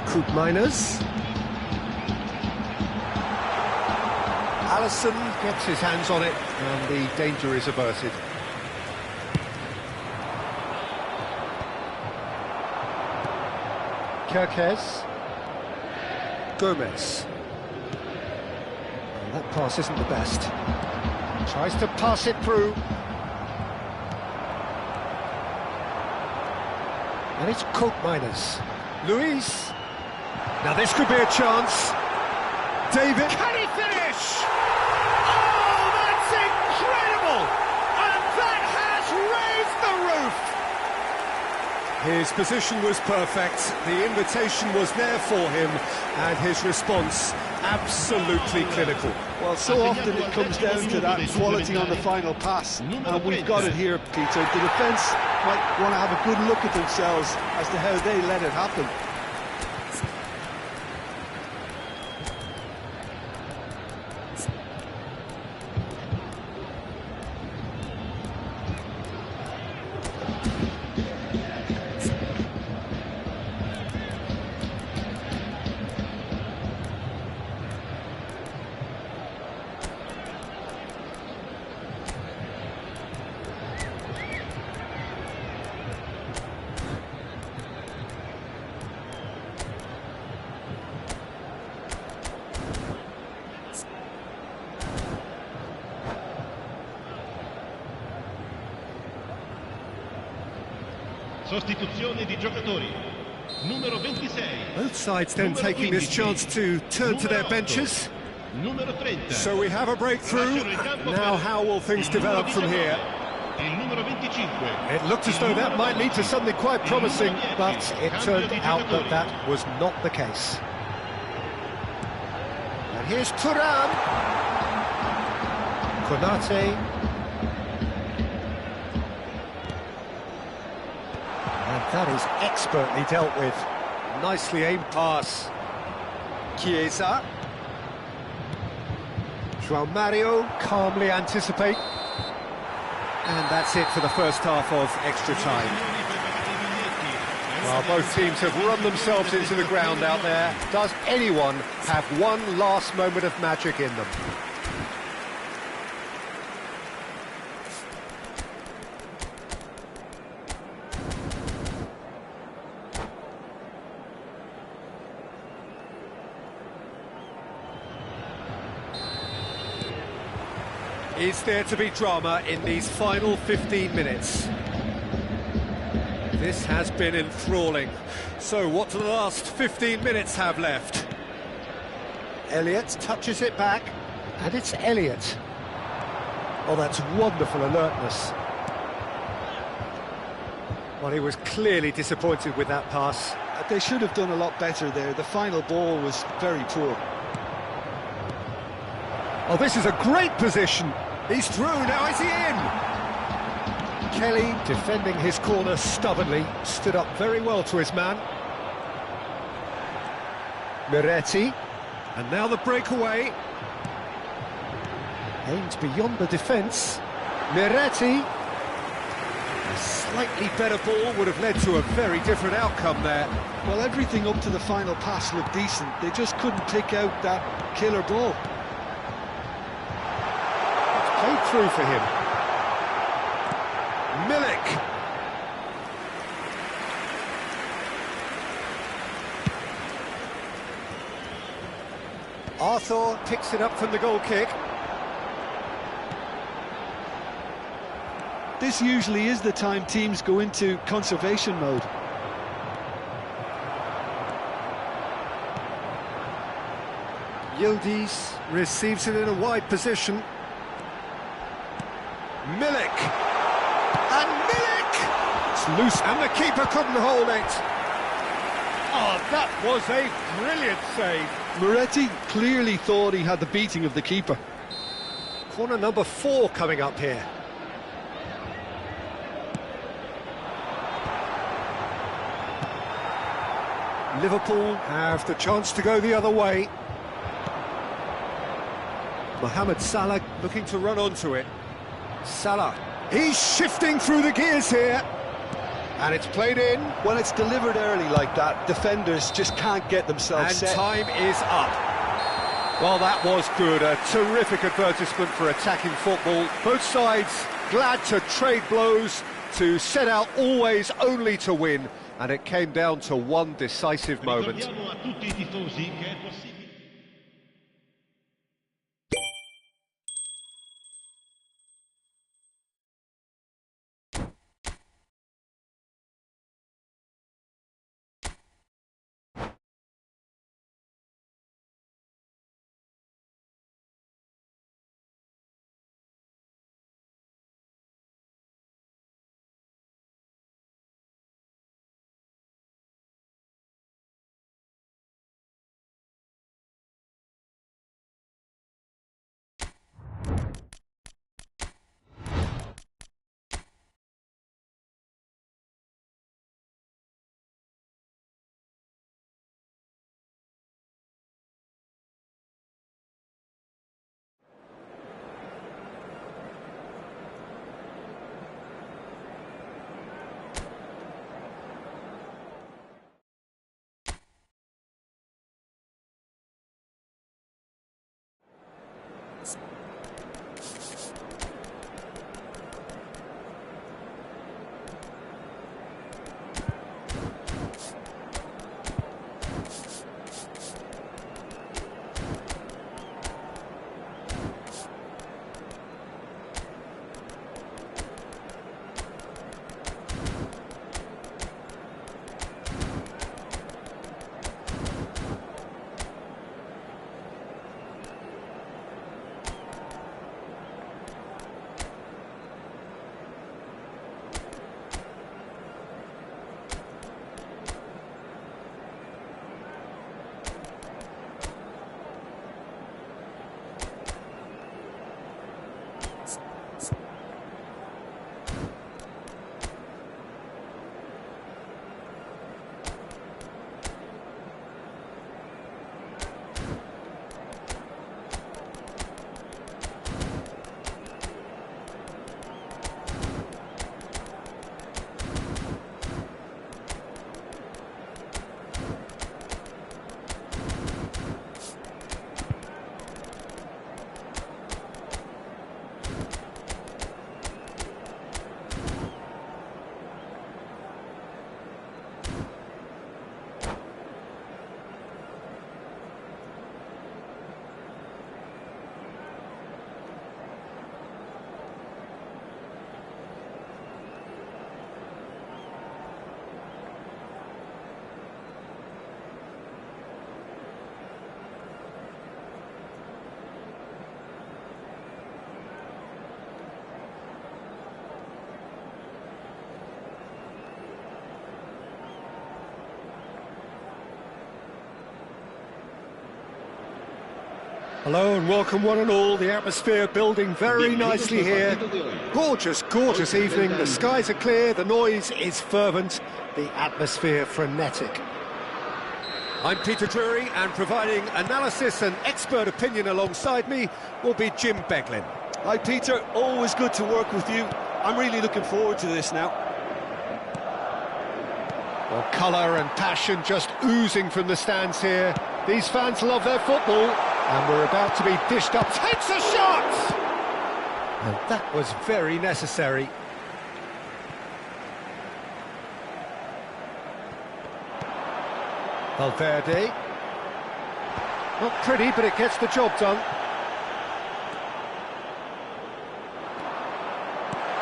Speaker 1: Koopmeiners. Alisson gets his hands on it, and the danger is averted. Kirkes. Gomez. Well, that pass isn't the best. Tries to pass it through. And it's Koopmeiners. Luiz. Now this could be a chance. David. Can he finish? Oh, that's incredible! And that has raised the roof! His position was perfect, the invitation was there for him, and his response absolutely clinical.
Speaker 2: Well, so often it comes down to that quality on the final pass, and we've got it here, Peter. The defence might want to have a good look at themselves as to how they let it happen.
Speaker 5: Sostituzione di giocatori. Numero 26.
Speaker 1: Both sides then
Speaker 5: Numero
Speaker 1: taking this
Speaker 5: 15.
Speaker 1: chance to turn to their
Speaker 5: Numero 8.
Speaker 1: benches.
Speaker 5: Numero 30.
Speaker 1: So we have a breakthrough.
Speaker 5: Lasciano il campo
Speaker 1: Now
Speaker 5: per
Speaker 1: how will things
Speaker 5: il numero
Speaker 1: develop from
Speaker 5: 19.
Speaker 1: here?
Speaker 5: Il numero 25.
Speaker 1: It looked as though that might lead to something quite promising, but it turned out that that was not the case. And here's Thuram. Konate. And that is expertly dealt with. Nicely aimed pass. Chiesa. João Mario calmly anticipate. And that's it for the first half of extra time. Well, both teams have run themselves into the ground out there. Does anyone have one last moment of magic in them? Is there to be drama in these final 15 minutes? This has been enthralling. So what do the last 15 minutes have left?
Speaker 3: Elliott touches it back, and it's Elliott. Oh, that's wonderful alertness.
Speaker 1: Well, he was clearly disappointed with that pass.
Speaker 2: They should have done a lot better there. The final ball was very poor.
Speaker 1: Oh, this is a great position. He's through, now is he in?
Speaker 3: Kelly, defending his corner stubbornly, stood up very well to his man. Miretti.
Speaker 1: And now the breakaway.
Speaker 3: Aims beyond the defence. Miretti.
Speaker 1: A slightly better ball would have led to a very different outcome there.
Speaker 2: Well, everything up to the final pass looked decent. They just couldn't pick out that killer ball.
Speaker 3: It's played through for him.
Speaker 1: Milik.
Speaker 3: Arthur picks it up from the goal kick.
Speaker 2: This usually is the time teams go into conservation mode.
Speaker 1: Yildiz receives it in a wide position. Milik! And Milik! It's loose, and the keeper couldn't hold it. Oh, that was a brilliant save.
Speaker 2: Moretti clearly thought he had the beating of the keeper.
Speaker 3: Corner number 4 coming up here.
Speaker 1: Liverpool have the chance to go the other way. Mohamed Salah looking to run onto it. Salah, he's shifting through the gears here. And it's played in.
Speaker 2: When it's delivered early like that, defenders just can't get themselves
Speaker 1: And
Speaker 2: set.
Speaker 1: time is up. Well, that was good. A terrific advertisement for attacking football. Both sides glad to trade blows, to set out always only to win. And it came down to one decisive moment.
Speaker 5: Ricordiamo a tutti i tifosi che è possibile.
Speaker 3: Hello and welcome one and all. The atmosphere building very nicely here. Gorgeous, gorgeous evening. The skies are clear, the noise is fervent, the atmosphere frenetic. I'm Peter Drury, and providing analysis and expert opinion alongside me will be Jim Beglin.
Speaker 2: Hi Peter, always good to work with you. I'm really looking forward to this now.
Speaker 3: Well, colour and passion just oozing from the stands here. These fans love their football, and we're about to be dished up. Takes a shot! And that was very necessary. Valverde. Not pretty, but it gets the job done.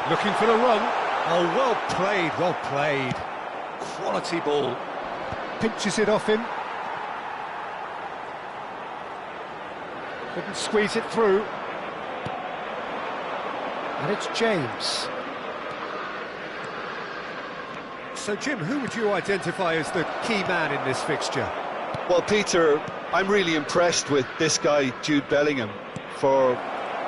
Speaker 3: Looking for the run. Oh, well played, well played. Quality ball. Pinches it off him. Couldn't squeeze it through. And it's James. So, Jim, who would you identify as the key man in this fixture?
Speaker 2: Well, Peter, I'm really impressed with this guy, Jude Bellingham. For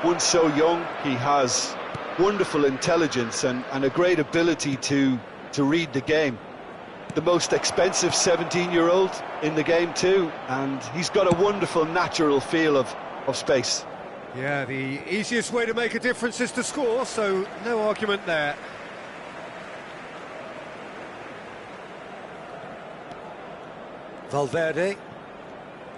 Speaker 2: one so young, he has wonderful intelligence and a great ability to read the game. The most expensive 17-year-old in the game too, and he's got a wonderful natural feel of space.
Speaker 3: Yeah, the easiest way to make a difference is to score, so no argument there. Valverde.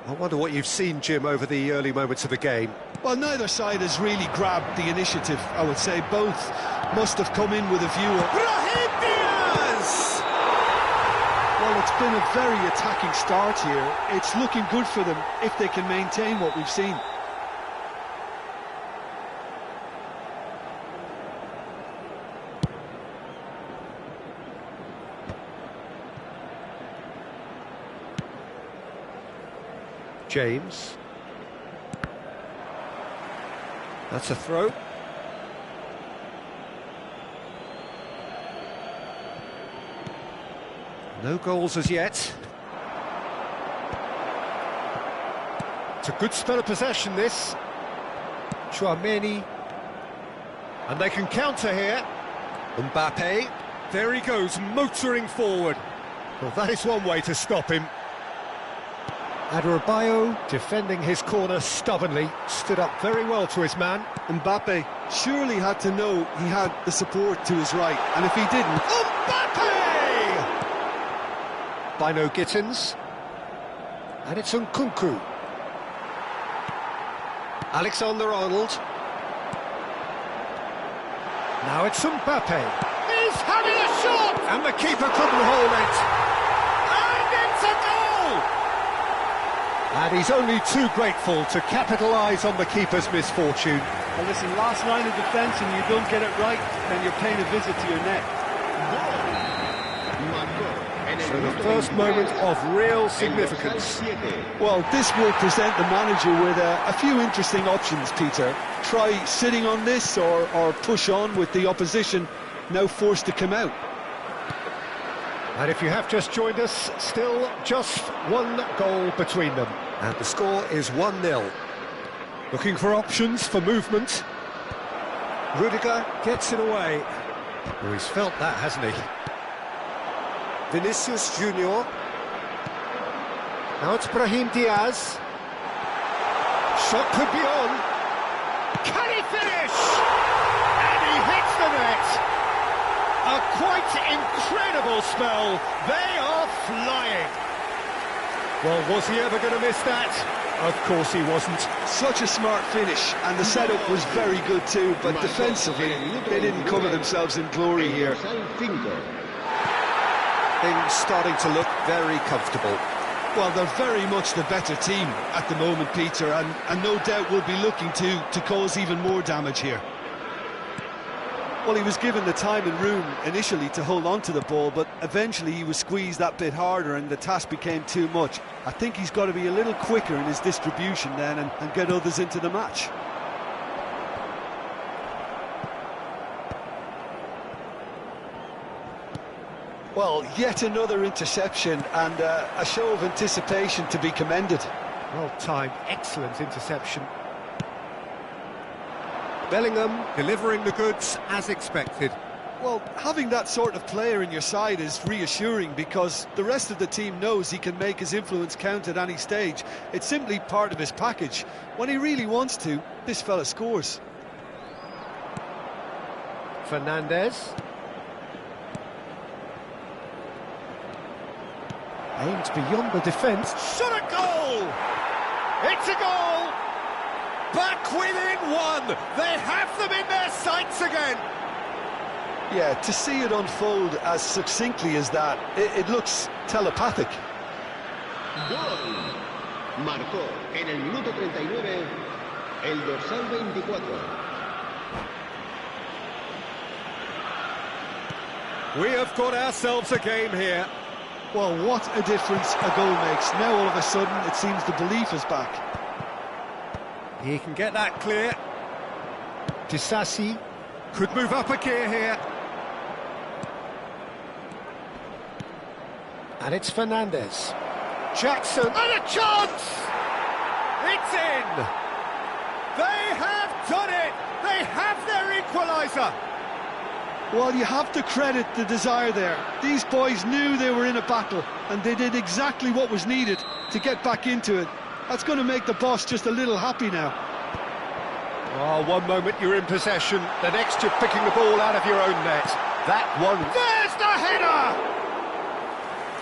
Speaker 3: I wonder what you've seen, Jim, over the early moments of the game.
Speaker 2: Well, neither side has really grabbed the initiative, I would say. Both must have come in with a view of...
Speaker 3: Brahim Diaz!
Speaker 2: Well, it's been a very attacking start here. It's looking good for them if they can maintain what we've seen.
Speaker 3: James. That's a throw. No goals as yet. It's a good spell of possession, this. Chouameni. And they can counter here. Mbappe. There he goes, motoring forward. Well, that is one way to stop him. Adebayo, defending his corner stubbornly, stood up very well to his man.
Speaker 2: Mbappe surely had to know he had the support to his right, and if he didn't...
Speaker 3: Mbappe! Bino Gittins. And it's Nkunku. Alexander-Arnold. Now it's Mbappe. He's having a shot! And the keeper couldn't hold it. And it's a goal! And he's only too grateful to capitalise on the keeper's misfortune.
Speaker 2: Well, listen, last line of defence and you don't get it right, then you're paying a visit to your net.
Speaker 3: So the first moment of real significance.
Speaker 2: Well, this will present the manager with a few interesting options, Peter. Try sitting on this or push on with the opposition now forced to come out.
Speaker 3: And if you have just joined us, still just one goal between them. And the score is 1-0. Looking for options for movement. Rudiger gets it away. Oh, he's felt that, hasn't he? Vinicius Junior. Now it's Brahim Diaz. Shot could be on. Can he finish? And he hits the net. A quite incredible spell. They are flying. Well, was he ever going to miss that? Of course he wasn't.
Speaker 2: Such a smart finish, and the setup was very good too, but defensively, they didn't cover themselves in glory here.
Speaker 3: Things starting to look very comfortable.
Speaker 2: Well, they're very much the better team at the moment, Peter, and no doubt will be looking to cause even more damage here. Well, he was given the time and room initially to hold on to the ball, but eventually he was squeezed that bit harder and the task became too much. I think he's got to be a little quicker in his distribution then and get others into the match. Well, yet another interception and a show of anticipation to be commended.
Speaker 1: Well timed, excellent interception. Bellingham delivering the goods as expected.
Speaker 2: Well, having that sort of player in your side is reassuring because the rest of the team knows he can make his influence count at any stage. It's simply part of his package. When he really wants to, this fella scores.
Speaker 3: Fernandez. Aimed beyond the defence.
Speaker 1: Shot a goal! It's a goal! Back within one! They have them in their sights again!
Speaker 2: Yeah, to see it unfold as succinctly as that, it looks telepathic.
Speaker 6: Gol. Marcó en el minuto 39 el dorsal 24.
Speaker 1: We have got ourselves a game here.
Speaker 2: Well, what a difference a goal makes. Now all of a sudden it seems the belief is back.
Speaker 1: He can get that clear.
Speaker 3: Disasi.
Speaker 1: Could move up a gear here.
Speaker 3: And it's Fernandez.
Speaker 1: Jackson, and a chance! It's in! They have done it! They have their equaliser!
Speaker 2: Well, you have to credit the desire there. These boys knew they were in a battle, and they did exactly what was needed to get back into it. That's going to make the boss just a little happy now.
Speaker 1: Oh, one moment you're in possession, the next you're picking the ball out of your own net. That one... There's the header!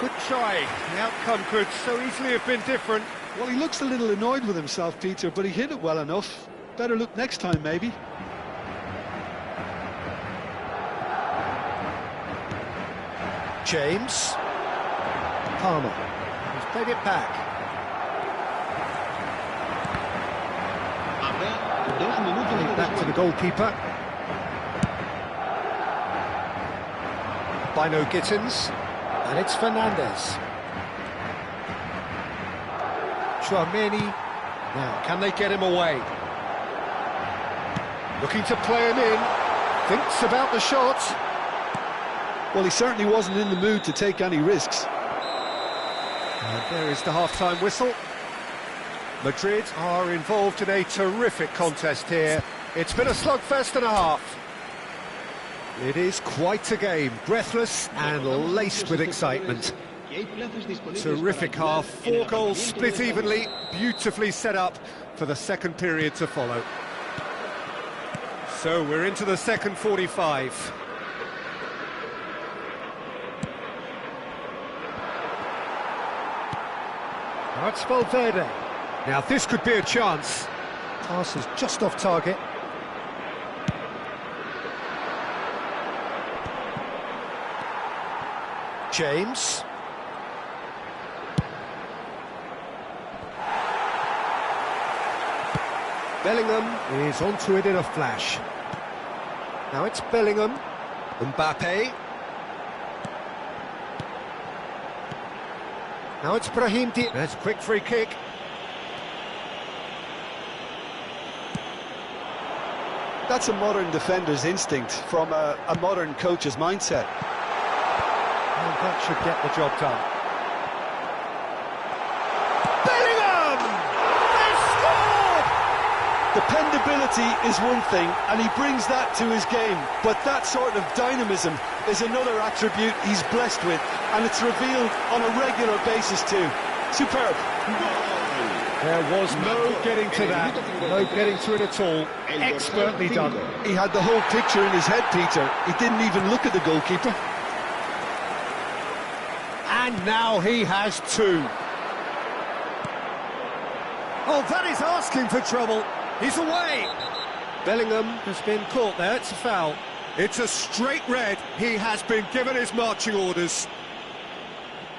Speaker 1: Good try. The outcome could so easily have been different.
Speaker 2: Well, he looks a little annoyed with himself, Peter, but he hit it well enough. Better look next time, maybe.
Speaker 3: James. Palmer. He's played it back. Back to the goalkeeper. Bino Gittins. And it's Fernandez. Chouameni.
Speaker 1: Now, can they get him away? Looking to play him in. Thinks about the shot.
Speaker 2: Well, he certainly wasn't in the mood to take any risks.
Speaker 1: And there is the half-time whistle. Madrid are involved in a terrific contest here. It's been a slugfest and a half. It is quite a game, breathless and laced with excitement. Terrific half, 4 goals split evenly, beautifully set up for the second period to follow. So we're into the second 45.
Speaker 3: Now it's Valverde.
Speaker 1: Now this could be a chance.
Speaker 3: Pass is just off target. James.
Speaker 1: Bellingham is onto it in a flash. Now it's Bellingham. Mbappe. Now it's Brahim Diaz. That's a quick free kick.
Speaker 2: That's a modern defender's instinct from a modern coach's mindset.
Speaker 1: And that should get the job done. Bellingham! They've scored!
Speaker 2: Dependability is one thing, and he brings that to his game, but that sort of dynamism is another attribute he's blessed with, and it's revealed on a regular basis too. Superb.
Speaker 1: There was no getting to that, no getting to it at all. Expertly done.
Speaker 2: He had the whole picture in his head, Peter. He didn't even look at the goalkeeper.
Speaker 1: And now he has 2. Oh, that is asking for trouble. He's away. Bellingham has been caught there. It's a foul. It's a straight red. He has been given his marching orders.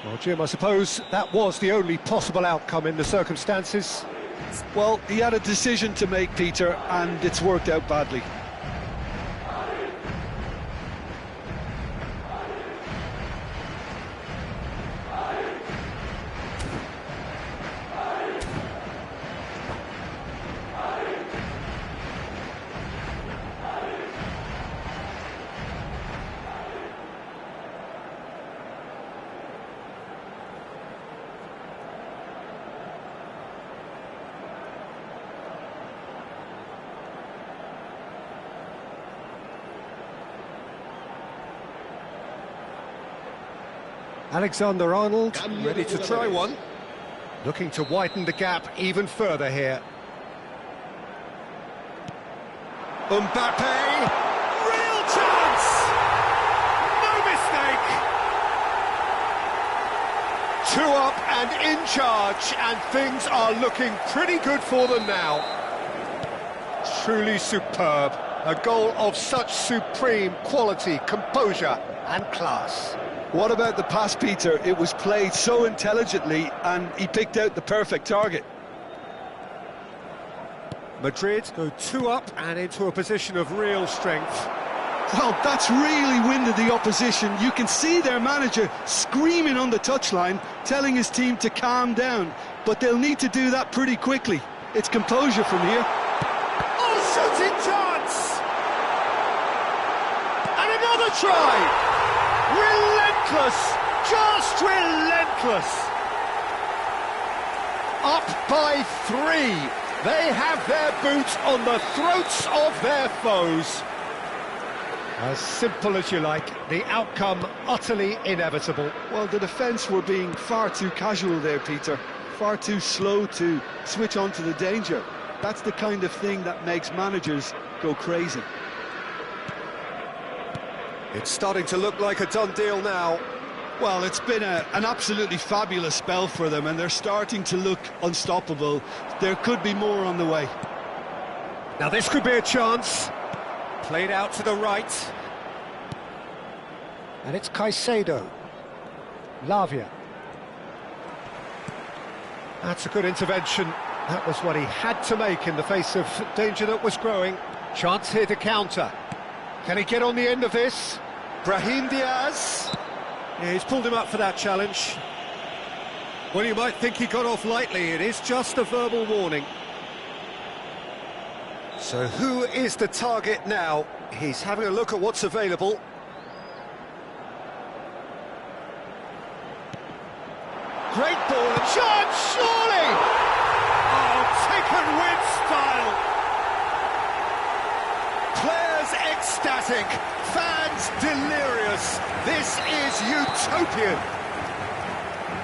Speaker 1: Well, Jim, I suppose that was the only possible outcome in the circumstances.
Speaker 2: Well, he had a decision to make, Peter, and it's worked out badly.
Speaker 1: Alexander-Arnold,
Speaker 6: Cambio
Speaker 1: ready
Speaker 6: de
Speaker 1: to try
Speaker 6: jugadores.
Speaker 1: one. Looking to widen the gap even further here. Mbappe, real chance! No mistake! 2 up and in charge, and things are looking pretty good for them now. Truly superb. A goal of such supreme quality, composure and class.
Speaker 2: What about the pass, Peter? It was played so intelligently and he picked out the perfect target.
Speaker 1: Madrid go 2 up and into a position of real strength.
Speaker 2: Well, that's really winded the opposition. You can see their manager screaming on the touchline, telling his team to calm down. But they'll need to do that pretty quickly. It's composure from here.
Speaker 1: Oh, shooting chance! And another try! Relentless! Just relentless! Up by 3. They have their boot on the throats of their foes. As simple as you like, the outcome utterly inevitable.
Speaker 2: Well, the defence were being far too casual there, Peter. Far too slow to switch on to the danger. That's the kind of thing that makes managers go crazy.
Speaker 1: It's starting to look like a done deal now.
Speaker 2: Well, it's been an absolutely fabulous spell for them, and they're starting to look unstoppable. There could be more on the way.
Speaker 1: Now this could be a chance. Played out to the right. And it's Caicedo. Lavia. That's a good intervention. That was what he had to make in the face of danger that was growing. Chance here to counter. Can he get on the end of this? Brahim Diaz. Yeah, he's pulled him up for that challenge. Well, you might think he got off lightly. It is just a verbal warning. So who is the target now? He's having a look at what's available. Great ball and chance, surely! Oh, taken with style! Players ecstatic, fans delirious. This is utopian.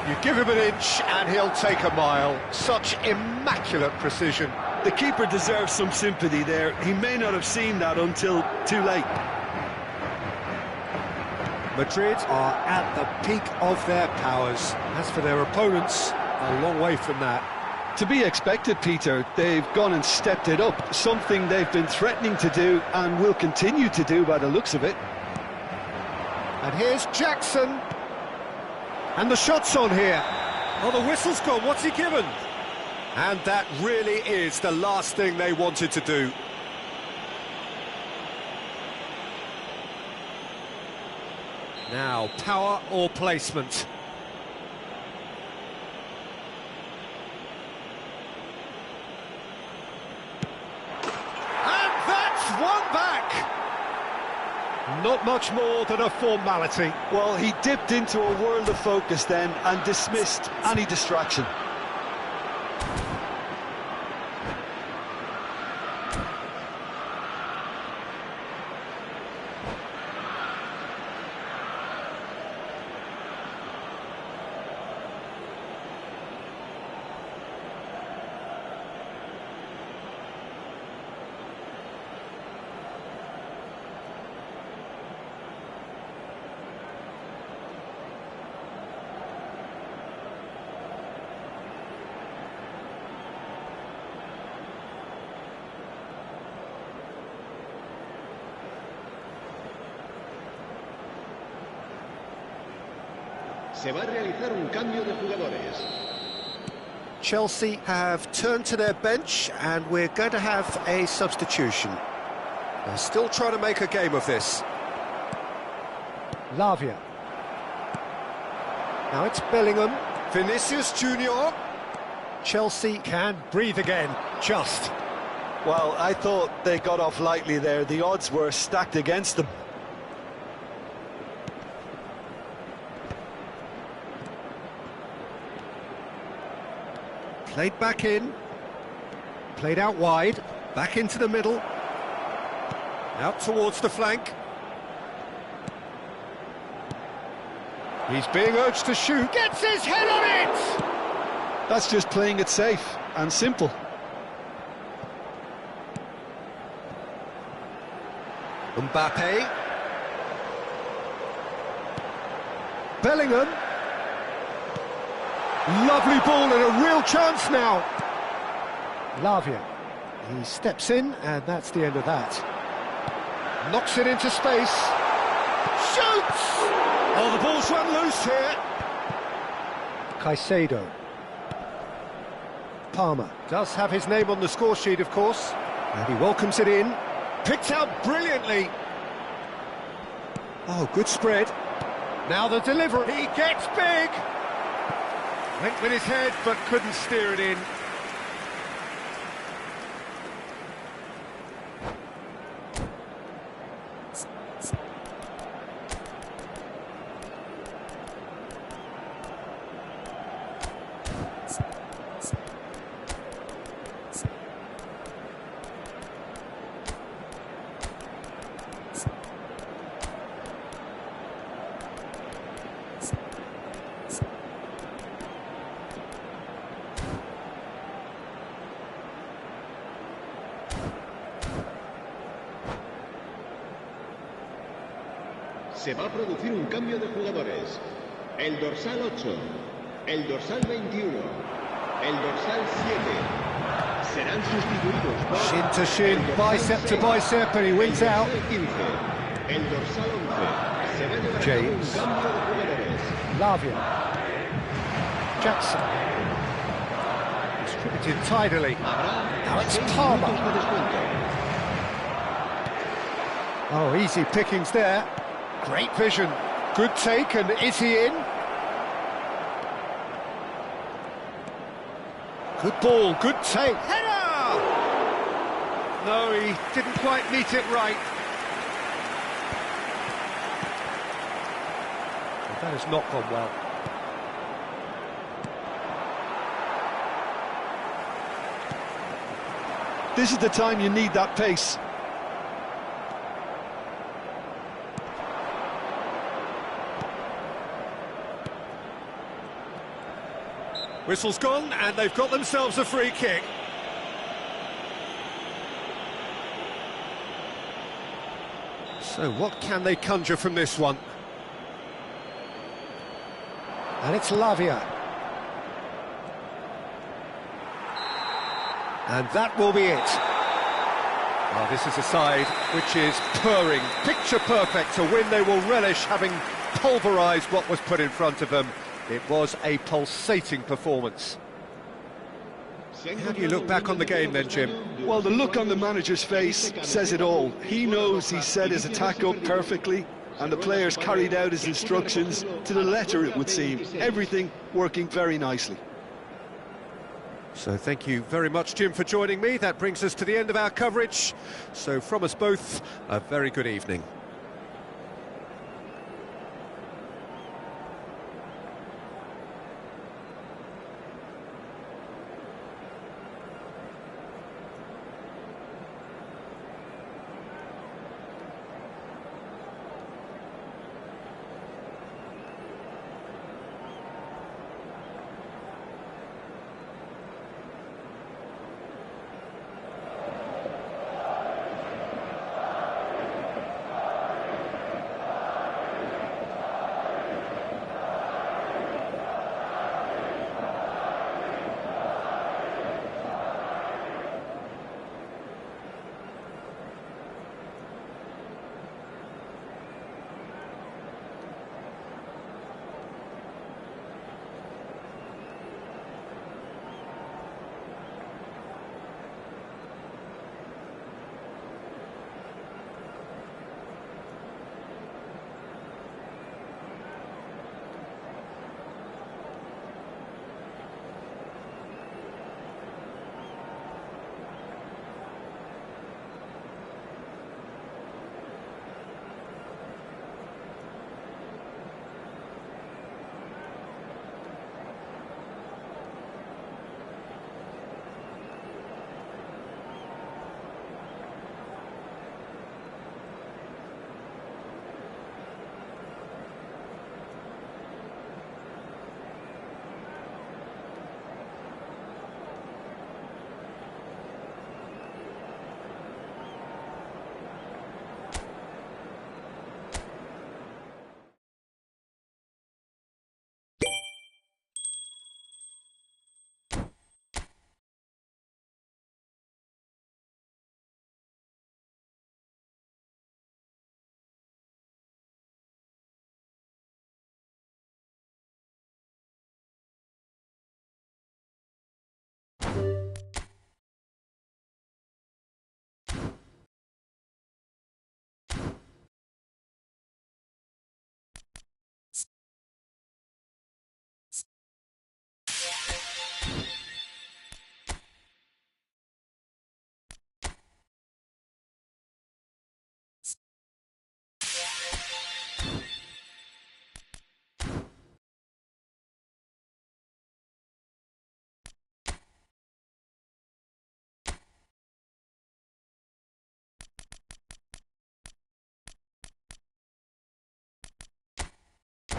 Speaker 1: You give him an inch and he'll take a mile. Such immaculate precision.
Speaker 2: The keeper deserves some sympathy there. He may not have seen that until too late.
Speaker 1: Madrid are at the peak of their powers. As for their opponents, a long way from that.
Speaker 2: To be expected, Peter. They've gone and stepped it up, something they've been threatening to do and will continue to do by the looks of it.
Speaker 1: And here's Jackson. And the shot's on here. Oh, the whistle's gone. What's he given? And that really is the last thing they wanted to do. Now, power or placement? And that's one back! Not much more than a formality.
Speaker 2: Well, he dipped into a world of focus then and dismissed any distraction.
Speaker 6: Se va a realizar un cambio de jugadores.
Speaker 1: Chelsea have turned to their bench and we're going to have a substitution. They're still trying to make a game of this. Lavia. Now it's Bellingham. Vinicius Junior. Chelsea can breathe again, just.
Speaker 2: Well, I thought they got off lightly there. The odds were stacked against them.
Speaker 1: Played back in, played out wide, back into the middle, out towards the flank. He's being urged to shoot. Gets his head on it!
Speaker 2: That's just playing it safe and simple.
Speaker 1: Mbappe. Bellingham. Lovely ball and a real chance now. Lavia. He steps in and that's the end of that. Knocks it into space. Shoots! Oh, the ball's run loose here. Caicedo. Palmer does have his name on the score sheet, of course. And he welcomes it in. Picked out brilliantly. Oh, good spread. Now the delivery. He gets big. Went with his head, but couldn't steer it in.
Speaker 6: Se va a producir un cambio de jugadores. El dorsal 8, el dorsal 21, el dorsal 7 serán sustituidos por...
Speaker 1: Shin to shin, bicep to bicep, and he wins out.
Speaker 6: El dorsal 11 se va a llevar a cabo
Speaker 1: James.
Speaker 6: un cambio de jugadores.
Speaker 1: Lavia. Jackson. Distributed tidily. Now it's
Speaker 6: 6
Speaker 1: Palmer.
Speaker 6: minutos de descuento.
Speaker 1: Oh, easy pickings there. Great vision. Good take, and is he in? Good ball, good take. Header! No, he didn't quite meet it right. That has not gone well.
Speaker 2: This is the time you need that pace.
Speaker 1: Whistle's gone, and they've got themselves a free kick. So what can they conjure from this one? And it's Lavia. And that will be it. Well, this is a side which is purring, picture perfect, a win they will relish, having pulverised what was put in front of them. It was a pulsating performance. How do you look back on the game then, Jim?
Speaker 2: Well, the look on the manager's face says it all. He knows he set his attack up perfectly, and the players carried out his instructions to the letter, it would seem. Everything working very nicely.
Speaker 1: So thank you very much, Jim, for joining me. That brings us to the end of our coverage. So from us both, a very good evening.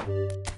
Speaker 3: it.